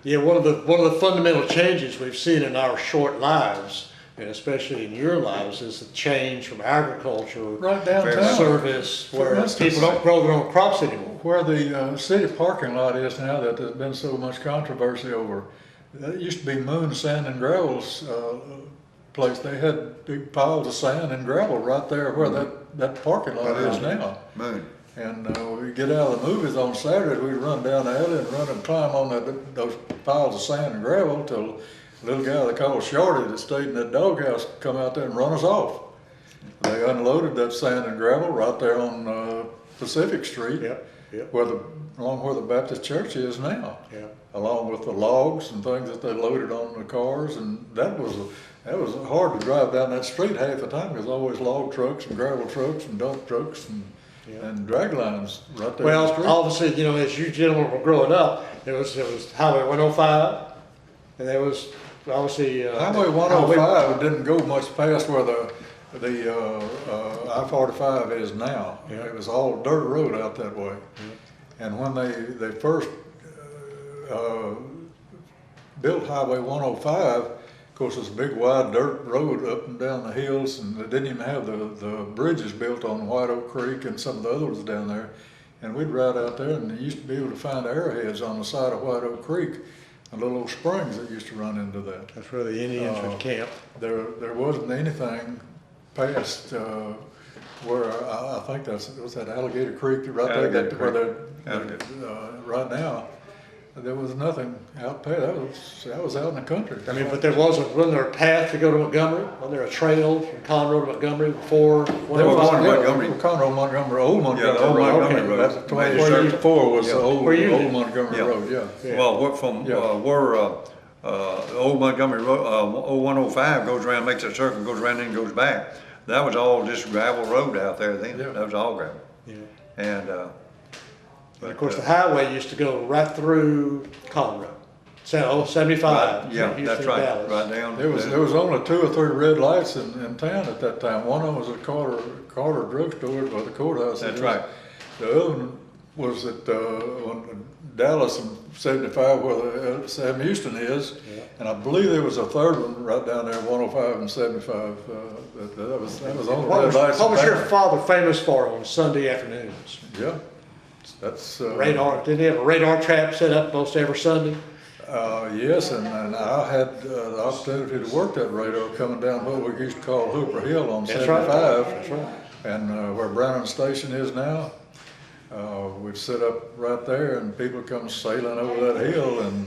Yeah, one of the fundamental changes we've seen in our short lives, and especially in your lives, is the change from agriculture
Right
to
downtown.
service, where
instance,
people don't grow their own crops anymore.
Where the city parking lot is now, that there's been so much controversy over, that used to be Moon Sand and Gravel's place. They had big piles of sand and gravel right there where that parking lot is now.
Moon.
And we get out of the movies on Saturdays, we'd run down the alley and run and climb on those piles of sand and gravel till a little guy they called Shorty that stayed in that doghouse come out there and run us off. they unloaded that sand and gravel right there on Pacific Street.
Yep, yep,
Along where the Baptist church is now.
yeah.
Along with the logs and things that they loaded on the cars, and that was hard to drive down that street half the time, because always log trucks and gravel trucks and dump trucks and drag lines right there. in the
Well,
street.
obviously, you know, as you gentlemen were growing up, there was Highway 105, and there was obviously.
Highway 105 didn't go much past where the I-45 is now.
Yeah.
It was all dirt road out that way. And when they first built Highway 105, of course, it's a big wide dirt road up and down the hills, and they didn't even have the bridges built on White Oak Creek and some of the other ones down there. And we'd ride out there, and you used to be able to find arrowheads on the side of White Oak Creek, and little springs that used to run into that.
That's where the Indians would camp.
There wasn't anything past where I think was that Alligator Creek right
Alligator
there, where
Creek.
right now. There was nothing out there. That was out in the country.
I mean, but wasn't there a path to go to Montgomery? Wasn't there a trail from Conroe to Montgomery before?
There was
105?
one. Montgomery.
Conroe, Montgomery, old Montgomery.
Yeah, the old Montgomery
okay.
Road.
That's
Major
24 was
Yeah.
the old
Where you live.
Montgomery
Yeah.
Road, yeah.
Yeah.
Well, what from,
Yeah.
the old Montgomery Road, 105 goes around, makes a circle, goes around and goes back. That was all just gravel road out there then.
Yeah.
That was all gravel.
Yeah.
And,
And of course, the highway used to go right through Conroe. 75.
yeah,
Houston,
that's right,
Dallas.
right down.
There was only 2 or 3 red lights in town at that time. One of them was a Carter drugstore by the courthouse.
That's right.
The other one was at Dallas and 75 where the Sam Houston is.
Yeah.
And I believe there was a third one right down there, 105 and 75. That was on the red lights.
What
in
was your
town.
father famous for on Sunday afternoons?
Yeah, that's
Radar. Didn't he have a radar trap set up most every Sunday?
Yes, and I had the opportunity to work that radar coming down what we used to call Hooper Hill on
That's
75.
right. That's right.
And where Brannon Station is now, we'd sit up right there and people come sailing over that hill, and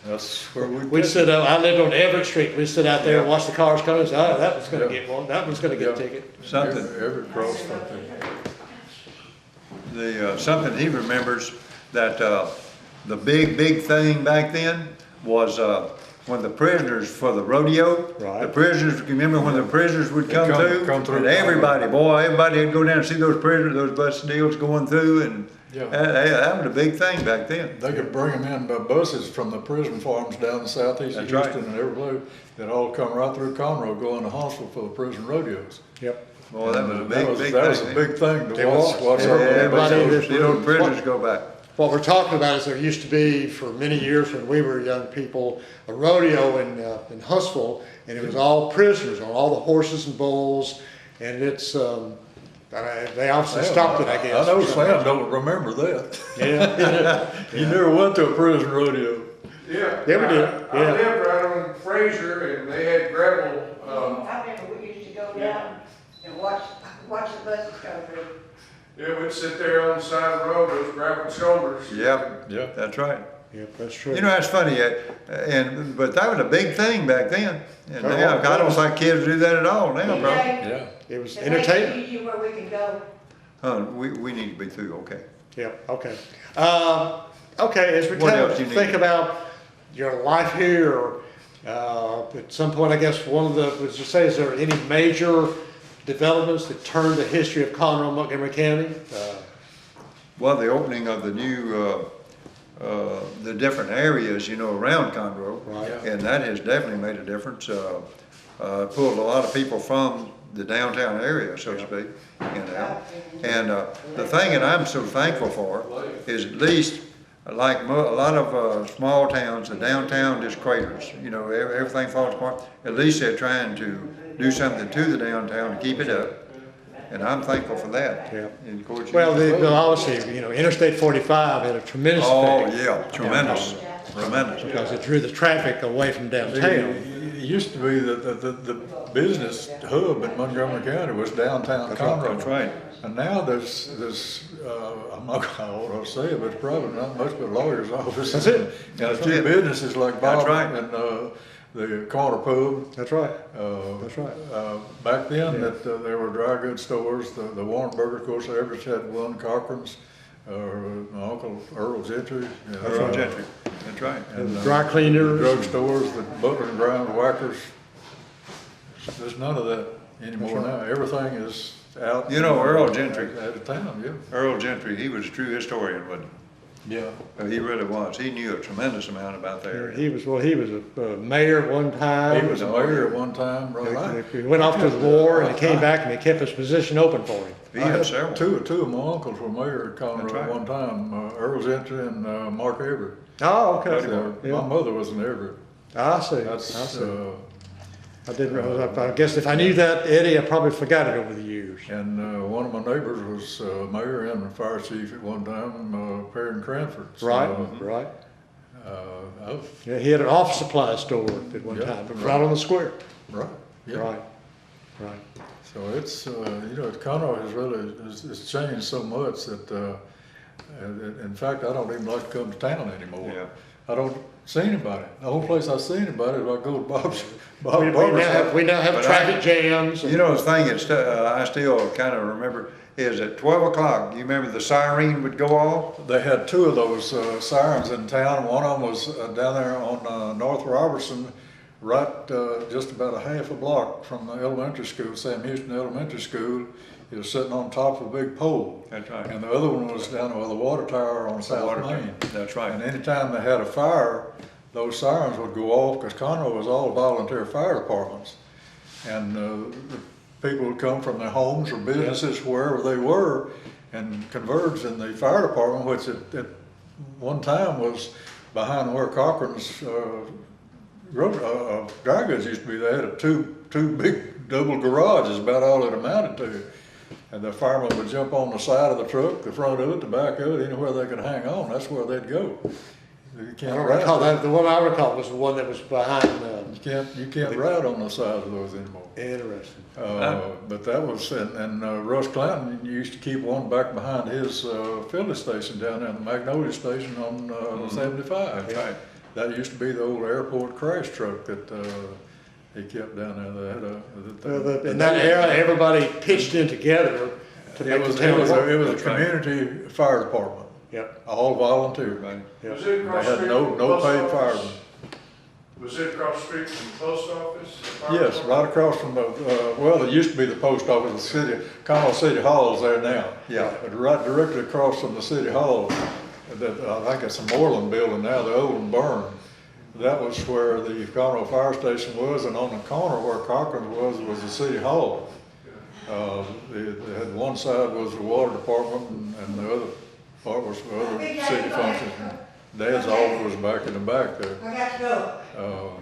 that's where
We'd sit out, I lived on Everett Street, we'd sit out there and watch the cars come, and say, oh, that one's gonna
Yeah.
get one, that one's gonna get a
Yeah.
ticket.
Something.
Every cross right there.
Something he remembers that, the big thing back then was, when the prisoners for the rodeo.
Right.
The prisoners, remember when the prisoners would come
come through.
And everybody would go down and see those prisoners, those bus deals going through, and
Yeah.
that was a big thing back then.
They could bring them in by buses from the prison farms down in southeast of
That's right.
Houston and every place. They'd all come right through Conroe going to Huntsville for the prison rodeos.
Yep.
Boy, that was a
And
big thing.
that was a big thing to
It
watch.
was.
Yeah,
Everybody
everybody,
just-
see those prisoners go back.
What we're talking about is there used to be, for many years when we were young people, a rodeo in Huntsville, and it was all prisoners on all the horses and bulls, and it's, they obviously stopped it, I guess.
I know Sam don't remember that.
Yeah,
You never went to a prison rodeo.
Yeah.
Yeah, we did.
I
Yeah.
lived right on Fraser, and they had gravel,
I remember we used to go down and watch the buses go through.
yeah, we'd sit there on the side of the road, those gravel shoulders.
Yep,
Yeah.
that's right.
yep, that's true.
You know, that's funny, but that was a big thing back then. And
Oh,
now,
it
I don't
was.
think kids do that at all now, bro.
Yeah.
It was
The
entertainment.
place where we can go.
We need to be through, okay.
Yep, okay. Okay, as we
What
kind
else
of
you need?
think about your life here, or, at some point, I guess, would you say, is there any major developments that turned the history of Conroe, Montgomery County?
Well, the opening of the new, the different areas, around Conroe.
Right.
And that has definitely made a difference. Pulled a lot of people from the downtown area, so to speak, And the thing that I'm so thankful for is at least, like a lot of small towns, the downtown just craters. Everything falls apart. At least they're trying to do something to the downtown to keep it up. And I'm thankful for that.
Yeah.
And of course,
Well, obviously, Interstate 45 had a tremendous
oh,
effect.
yeah, tremendous, tremendous.
Because it drew the traffic away from downtown.
It used to be that the business hub in Montgomery County was downtown Conroe.
That's right.
And now there's I'm not gonna say it, but it's probably not much but a lawyer's office.
That's it.
And a
That's
few
it.
businesses like Bob
That's right.
and the corner pub.
That's right.
That's
right.
Back then,
Yeah.
there were dry goods stores. The Warrenburger, of course, Everett had one. Cochran's, my uncle Earl Gentry.
Earl Gentry, that's right.
And
Dry cleaners.
drug stores, the Butler and Ground Whackers. There's none of that anymore now. Everything is out.
You know, Earl Gentry.
Out of town, yeah.
Earl Gentry, he was a true historian, wasn't he?
Yeah.
He really was. He knew a tremendous amount about the area.
He was a mayor at one time.
He was a mayor at one time, right?
He went off to the war and he came back and he kept his position open for him.
He had several.
Two of my uncles were mayor at Conroe
That's right.
at one time, Earl Gentry and Mark Everett.
Oh, okay.
So,
Yeah.
my mother was in Everett.
I see.
That's,
I see. I didn't realize. I guess if I knew that, Eddie, I probably forgot it over the years.
and one of my neighbors was mayor and a fire chief at one time, Perry Cranford. So,
Right, right.
I've,
Yeah, he had an office supply store at one
Yeah,
time, right on the square.
right, yeah.
Right, right.
So it's, Conroe has really, it's changed so much that, in fact, I don't even like to come to town anymore.
Yeah.
I don't see anybody. The only place I see anybody is I go to Bob's
We
barber's.
now have
But
traffic jams.
You know, the thing is, I still kind of remember is at 12 o'clock, you remember the siren would go off?
They had two of those sirens in town. One of them was down there on North Robertson, right just about a half a block from the elementary school, Sam Houston Elementary School. It was sitting on top of a big pole.
That's right.
And the other one was down by the water tower on South
water
Main.
tower. That's right.
And anytime they had a fire, those sirens would go off because Conroe was all volunteer fire departments. And the people would come from their homes or businesses, wherever they were, and converge in the fire department, which at one time was behind where Cochran's dry goods used to be. They had two big double garages, about all it amounted to. And the firemen would jump on the side of the truck, the front of it, the back of it, anywhere they could hang on, that's where they'd go. You
I
can't
don't
ride,
recall that. The one I recall was the one that was behind.
you can't ride on the sides of those anymore.
Interesting.
But that was, and Russ Clanton used to keep one back behind his filling station down there, the Magnolia station on 75.
Right.
That used to be the old airport crash truck that he kept down there. They had
In that era, everybody pitched in together to make the town work.
It was a
That's right.
community fire department,
Yep.
all volunteer.
Right.
Yep.
Was it
They
across the
had
street
no
from the post
paid
office?
firemen.
Was it across the street from the post office? the fire
Yes,
department?
right across from the, well, it used to be the post office, the city, Conroe City Hall is there now.
Yeah.
But right directly across from the city hall, that, I think it's a Moreland building now, the old one burned. That was where the Conroe Fire Station was, and on the corner where Cochran's was the city hall. They had one side was the water department, and the other part was for other city functions. Dad's office was back in the back there.
I got to go.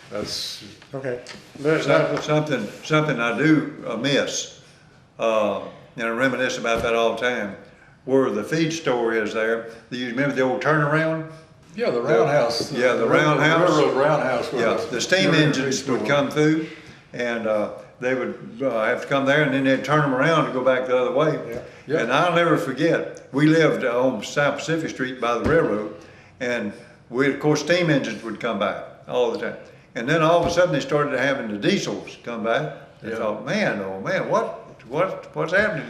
That's,
Okay.
Something I do miss, and I reminisce about that all the time, where the feed store is there. You remember the old turnaround?
yeah, the roundhouse.
Yeah, the roundhouse.
Railroad roundhouse.
Yeah,
was
the steam
your
engines
feed
would
store.
come through, and they would have to come there, and then they'd turn them around to go back the other way.
Yeah.
And I'll never forget, we lived on South Pacific Street by the railroad, and of course, steam engines would come by all the time. And then all of a sudden, they started having the diesels come by. I
Yeah.
thought, man, oh man, what's happening?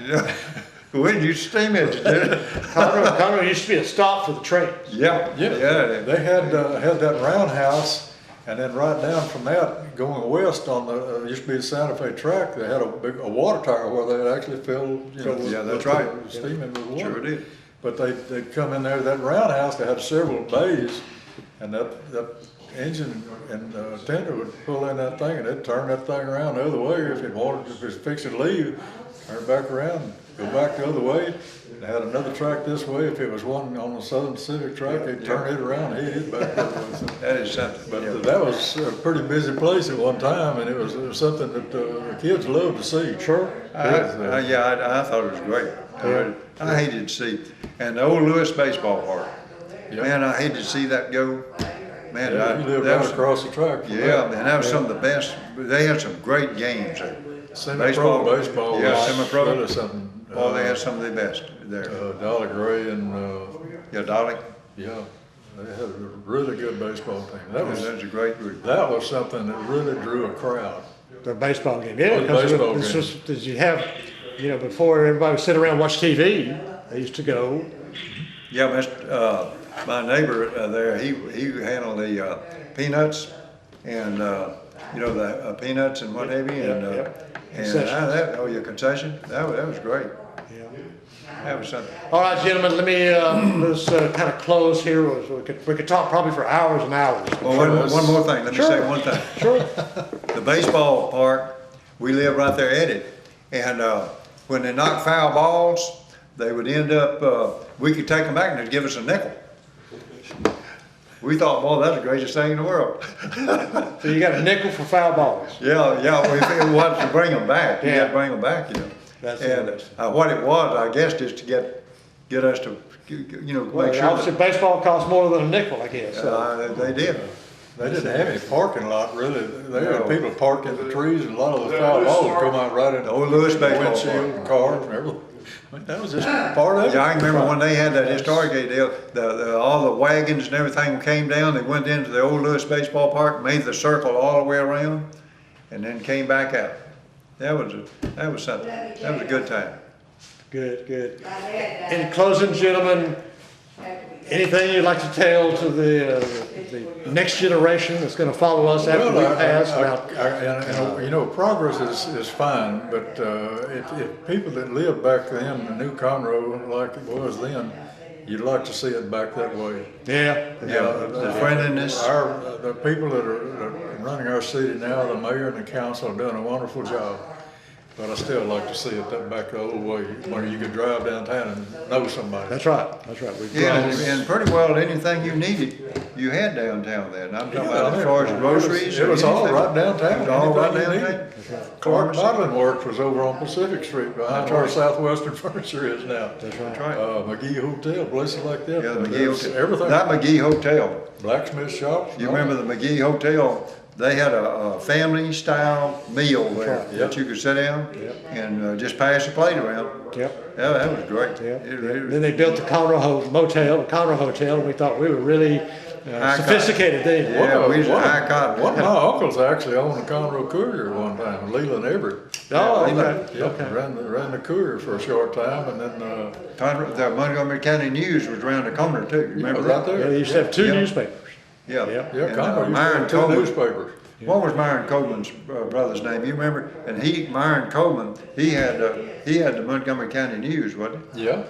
We didn't use steam engines, did it?
Conroe used to be a stop for the trains.
Yeah,
Yeah, they had that roundhouse, and then right down from that, going west on the used to be the Santa Fe track, they had a water tower where they had actually filled,
Yeah, that's right.
steaming with water.
Sure did.
But they'd come in there, that roundhouse, they had several bays, and that engine and tender would pull in that thing, and they'd turn that thing around the other way if it wanted, if it was fixing to leave, turn it back around, go back the other way. They had another track this way. If it was one on the Southern Pacific track, they'd turn it around and hit it back the other way. So,
That is something.
but
yeah.
that was a pretty busy place at one time, and it was something that the kids loved to see.
Sure.
I thought it was great. I hated to see, and the old Lewis baseball park.
Yeah.
Man, I hated to see that go. Man,
Yeah, you lived
that
right
was,
across the track. from
yeah,
that.
man, that was some of the best. They had some great games there.
Semi-pro baseball
Yeah,
was
semi-pro.
really something.
Oh, they had some of the best there.
Dolly Gray and
Yeah, Dolly.
yeah, They had a really good baseball team. That was
That's a great group.
that was something that really drew a crowd.
The baseball game, yeah,
The
because
baseball
it's
game.
just, as you have, before everybody would sit around and watch TV, they used to go.
Yeah, my neighbor there, he handled the peanuts and, the peanuts and what have you, and,
Yep.
and your concession, that was great.
Yeah.
That was something.
All right, gentlemen, let's kind of close here. We could talk probably for hours and hours.
Well, one more thing, let me
Sure.
say one thing.
Sure.
The baseball park, we live right there at it, and when they knock foul balls, they would end up, we could take them back and they'd give us a nickel. We thought, boy, that's the greatest thing in the world.
So you got a nickel for foul balls.
Yeah, we wanted to bring them back, you had
Yeah.
to bring them back,
That's
And
interesting.
what it was, I guess, is to get us to,
Well,
make sure
obviously,
that,
baseball costs more than a nickel, I guess. So.
they did.
They didn't have any parking lot really. They
No.
had people parked in the trees, and a lot of the foul balls would come out right in
The old Lewis baseball
windshield and cars and everything. I mean, that was just part of it.
Yeah, I can remember when they had that historic deal, all the wagons and everything came down, they went into the old Lewis baseball park, made the circle all the way around, and then came back out. That was something, that was a good time.
Good, good.
My dad
In closing, gentlemen, anything you'd like to tell to the next generation that's going to follow us after we pass about?
Progress is fine, but if people that lived back then in New Conroe like it was then, you'd like to see it back that way.
Yeah.
Yeah, the friendliness.
The people that are running our city now, the mayor and the council, are doing a wonderful job. But I still like to see it back the old way, where you could drive downtown and know somebody.
That's right. That's right. We've
Yeah,
grown.
and pretty well anything you needed, you had downtown then. I'm talking
Yeah,
about as far as groceries.
It was all
anything.
right downtown.
It was all right
Anything you
downtown.
needed. Clark Bottling Works was over on Pacific Street behind
That's
where
right.
Southwestern Furniture is now.
That's right.
That's right.
McGee Hotel, places like that.
Yeah, the McGee
There's
Hotel.
Everything.
That McGee Hotel.
Blacksmith shops.
You remember the McGee Hotel? They had a family style meal there
right.
that you could sit down and just pass the plate around.
Yep.
Yeah, that was great.
Yep.
It
Then they built the Conroe Hotel, and we thought we were really
High
sophisticated then.
Yeah, we was at High Cotton.
One of my uncles actually owned a Conroe Courier at one time, Leland Everett.
Oh,
Yeah,
okay.
Yep,
Okay.
ran the Courier for a short time, and then
The Montgomery County News was around the corner too. Remember
right
that?
Yeah,
there.
they used to have two
Yeah.
newspapers.
Yeah.
Yeah.
Yeah,
And,
Conroe used to
Myron
have two
Coleman.
newspapers.
What was Myron Coleman's brother's name? You remember? And Myron Coleman, he had the Montgomery County News, wasn't
Yeah.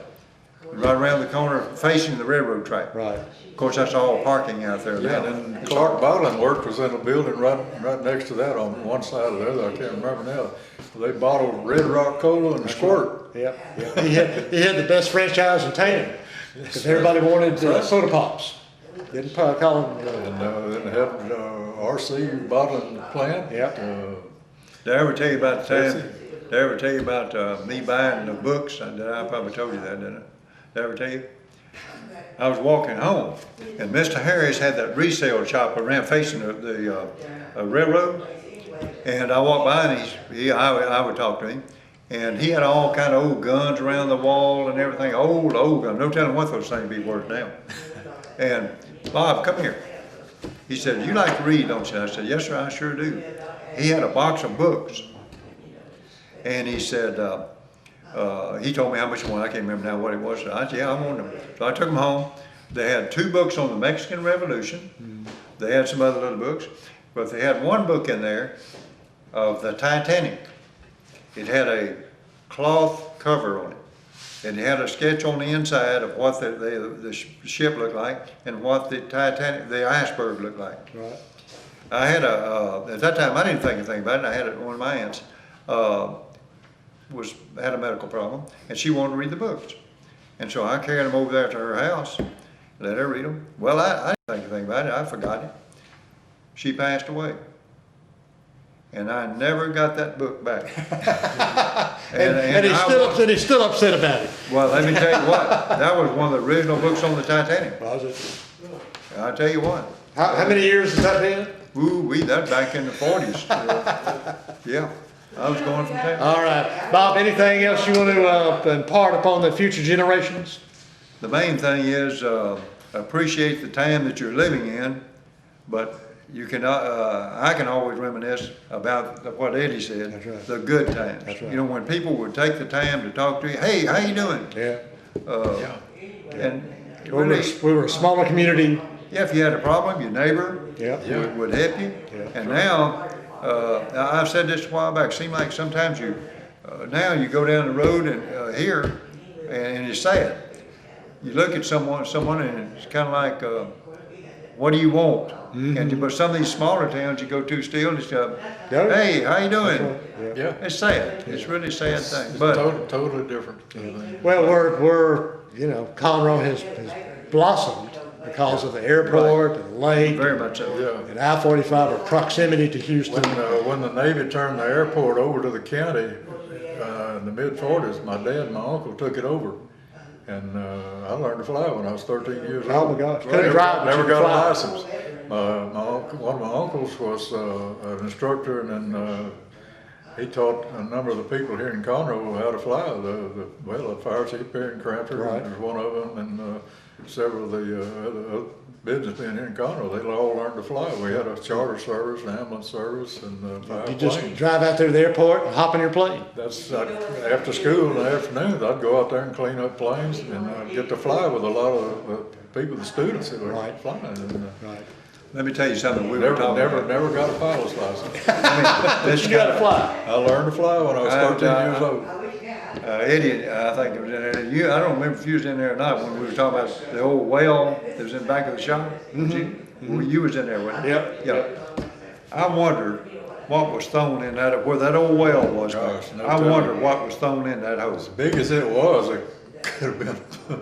he? Right around the corner, facing the railroad track.
Right.
Of course, that's all parking out there
Yeah,
now.
and then Clark Bottling Works was in a building right next to that on one side or the other, I can't remember now. They bottled Red Rock Cola and Squirt.
Yep. Yep. He had the best franchise in town because everybody wanted soda pops. Didn't call them.
And then they had RC bottling plant.
Yep.
Did I ever tell you about the
That's
time? Did I ever tell you about me buying the books? I probably told you that, didn't I? Did I ever tell you? I was walking home, and Mr. Harris had that resale shop around facing the railroad. And I walked by, and I would talk to him, and he had all kind of old guns around the wall and everything, old guns. No telling what those things be worth now. And Bob, come here. He said, "You like to read, don't you?" I said, "Yes, sir, I sure do." He had a box of books, and he said, he told me how much he wanted. I can't remember now what it was. I said, "Yeah, I want them." So I took them home. They had 2 books on the Mexican Revolution. They had some other little books, but they had one book in there of the Titanic. It had a cloth cover on it. And it had a sketch on the inside of what the ship looked like and what the iceberg looked like.
Right.
I had at that time, I didn't think anything about it. I had it, one of my aunts had a medical problem, and she wanted to read the books. And so I carried them over there to her house, let her read them. Well, I didn't think anything about it. I forgot it. She passed away. And I never got that book back.
And he's still upset about it.
Well, let me tell you what, that was one of the original books on the Titanic.
Was it?
I'll tell you what.
How many years has that been?
That back in the 40s. Yeah, I was going from town.
All right. Bob, anything else you want to impart upon the future generations?
The main thing is, appreciate the time that you're living in, but you can, I can always reminisce about what Eddie said.
That's right.
The good times.
That's right.
You know, when people would take the time to talk to you, hey, how you doing?
Yeah.
And
We were,
really,
we were a smaller community.
yeah, if you had a problem, your neighbor
Yeah.
would help you.
Yeah.
And now, I've said this a while back, seems like sometimes you, now you go down the road and, here, and it's sad. You look at someone and it's kind of like, what do you want? And but some of these smaller towns you go to still, it's, hey, how you doing?
Yeah.
It's sad. It's really a sad thing.
It's
But
totally different.
Well, we're you know, Conroe has blossomed because of the airport and the lake
very much so.
Yeah.
and I-45 or proximity to Houston.
When the Navy turned the airport over to the county in the mid-40s, my dad and my uncle took it over. And I learned to fly when I was 13 years old.
Oh my gosh, couldn't drive, but
Never
you
got
could
a
fly.
license. One of my uncles was an instructor, and then he taught a number of the people here in Conroe how to fly. The fire chief here in Crampton
Right.
was one of them, and several of the other businessmen here in Conroe. They all learned to fly. We had a charter service, an ambulance service, and 5
You just
planes.
drive out there to the airport and hop in your plane.
After school in the afternoons, I'd go out there and clean up planes and get to fly with a lot of the people, the students that were
Right.
flying. And,
Right.
Let me tell you something we were talking about.
never got a pilot's license.
This
You gotta fly.
I learned to fly when I was 13 years old.
Eddie, I think it was in there. I don't remember if you was in there or not when we were talking about the old well that was in the back of the shop. Well, you was in there, wasn't you?
Yep.
Yeah. I wondered what was thrown in that, where that old well was.
Gosh, no
I
telling.
wondered what was thrown in that hole.
As big as it was, it could have been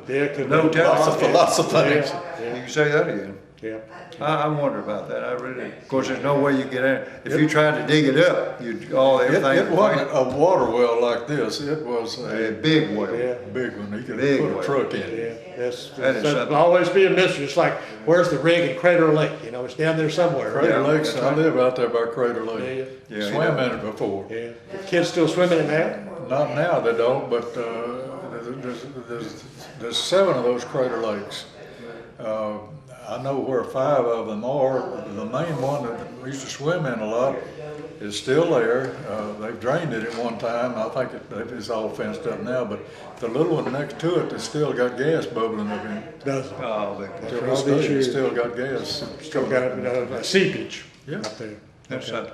Yeah, could
No
be.
telling.
lots of things.
You can say that again.
Yeah.
I wonder about that. I really. Of course, there's no way you get in. If you tried to dig it up, you'd everything.
It wasn't a water well like this. It was
a
a
big well.
Yeah.
big one. You could
Big
put a
one.
truck in.
Yeah, that's,
That is
that'll
something.
always be a mystery. It's like, where's the rig in Crater Lake? You know, it's down there somewhere. right?
Crater
Yeah,
Lakes,
that's
I
right.
live out there by Crater Lake.
Yeah,
Yeah,
Swam in it before.
yeah. The kids still swimming in that?
Not now, they don't, but there's 7 of those Crater Lakes. I know where 5 of them are. The main one that we used to swim in a lot is still there. They've drained it at one time. I think it's all fenced up now, but the little one next to it has still got gas bubbling up in it.
Does it?
Oh,
Till
all
this
these
day, it's
years.
still got gas.
Still got a seepage
Yeah.
up there.
that's something.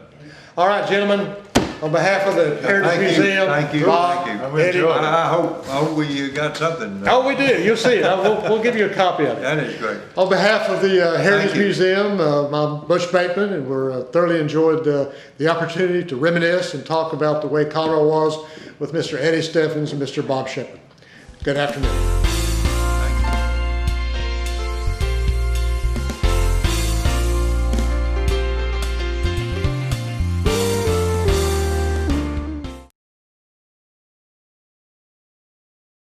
All right, gentlemen, on behalf of the Heritage
Thank you,
Museum,
thank you,
Bob,
thank you.
We
Eddie.
enjoyed it.
I hope we got something.
Oh, we do. You'll see it. We'll give you a copy of it.
That is great.
On behalf of the Heritage
you.
Museum, I'm Butch Bateman, and we're thoroughly enjoyed the opportunity to reminisce and talk about the way Conroe was with Mr. Eddie Steffens and Mr. Bob Shepard. Good afternoon.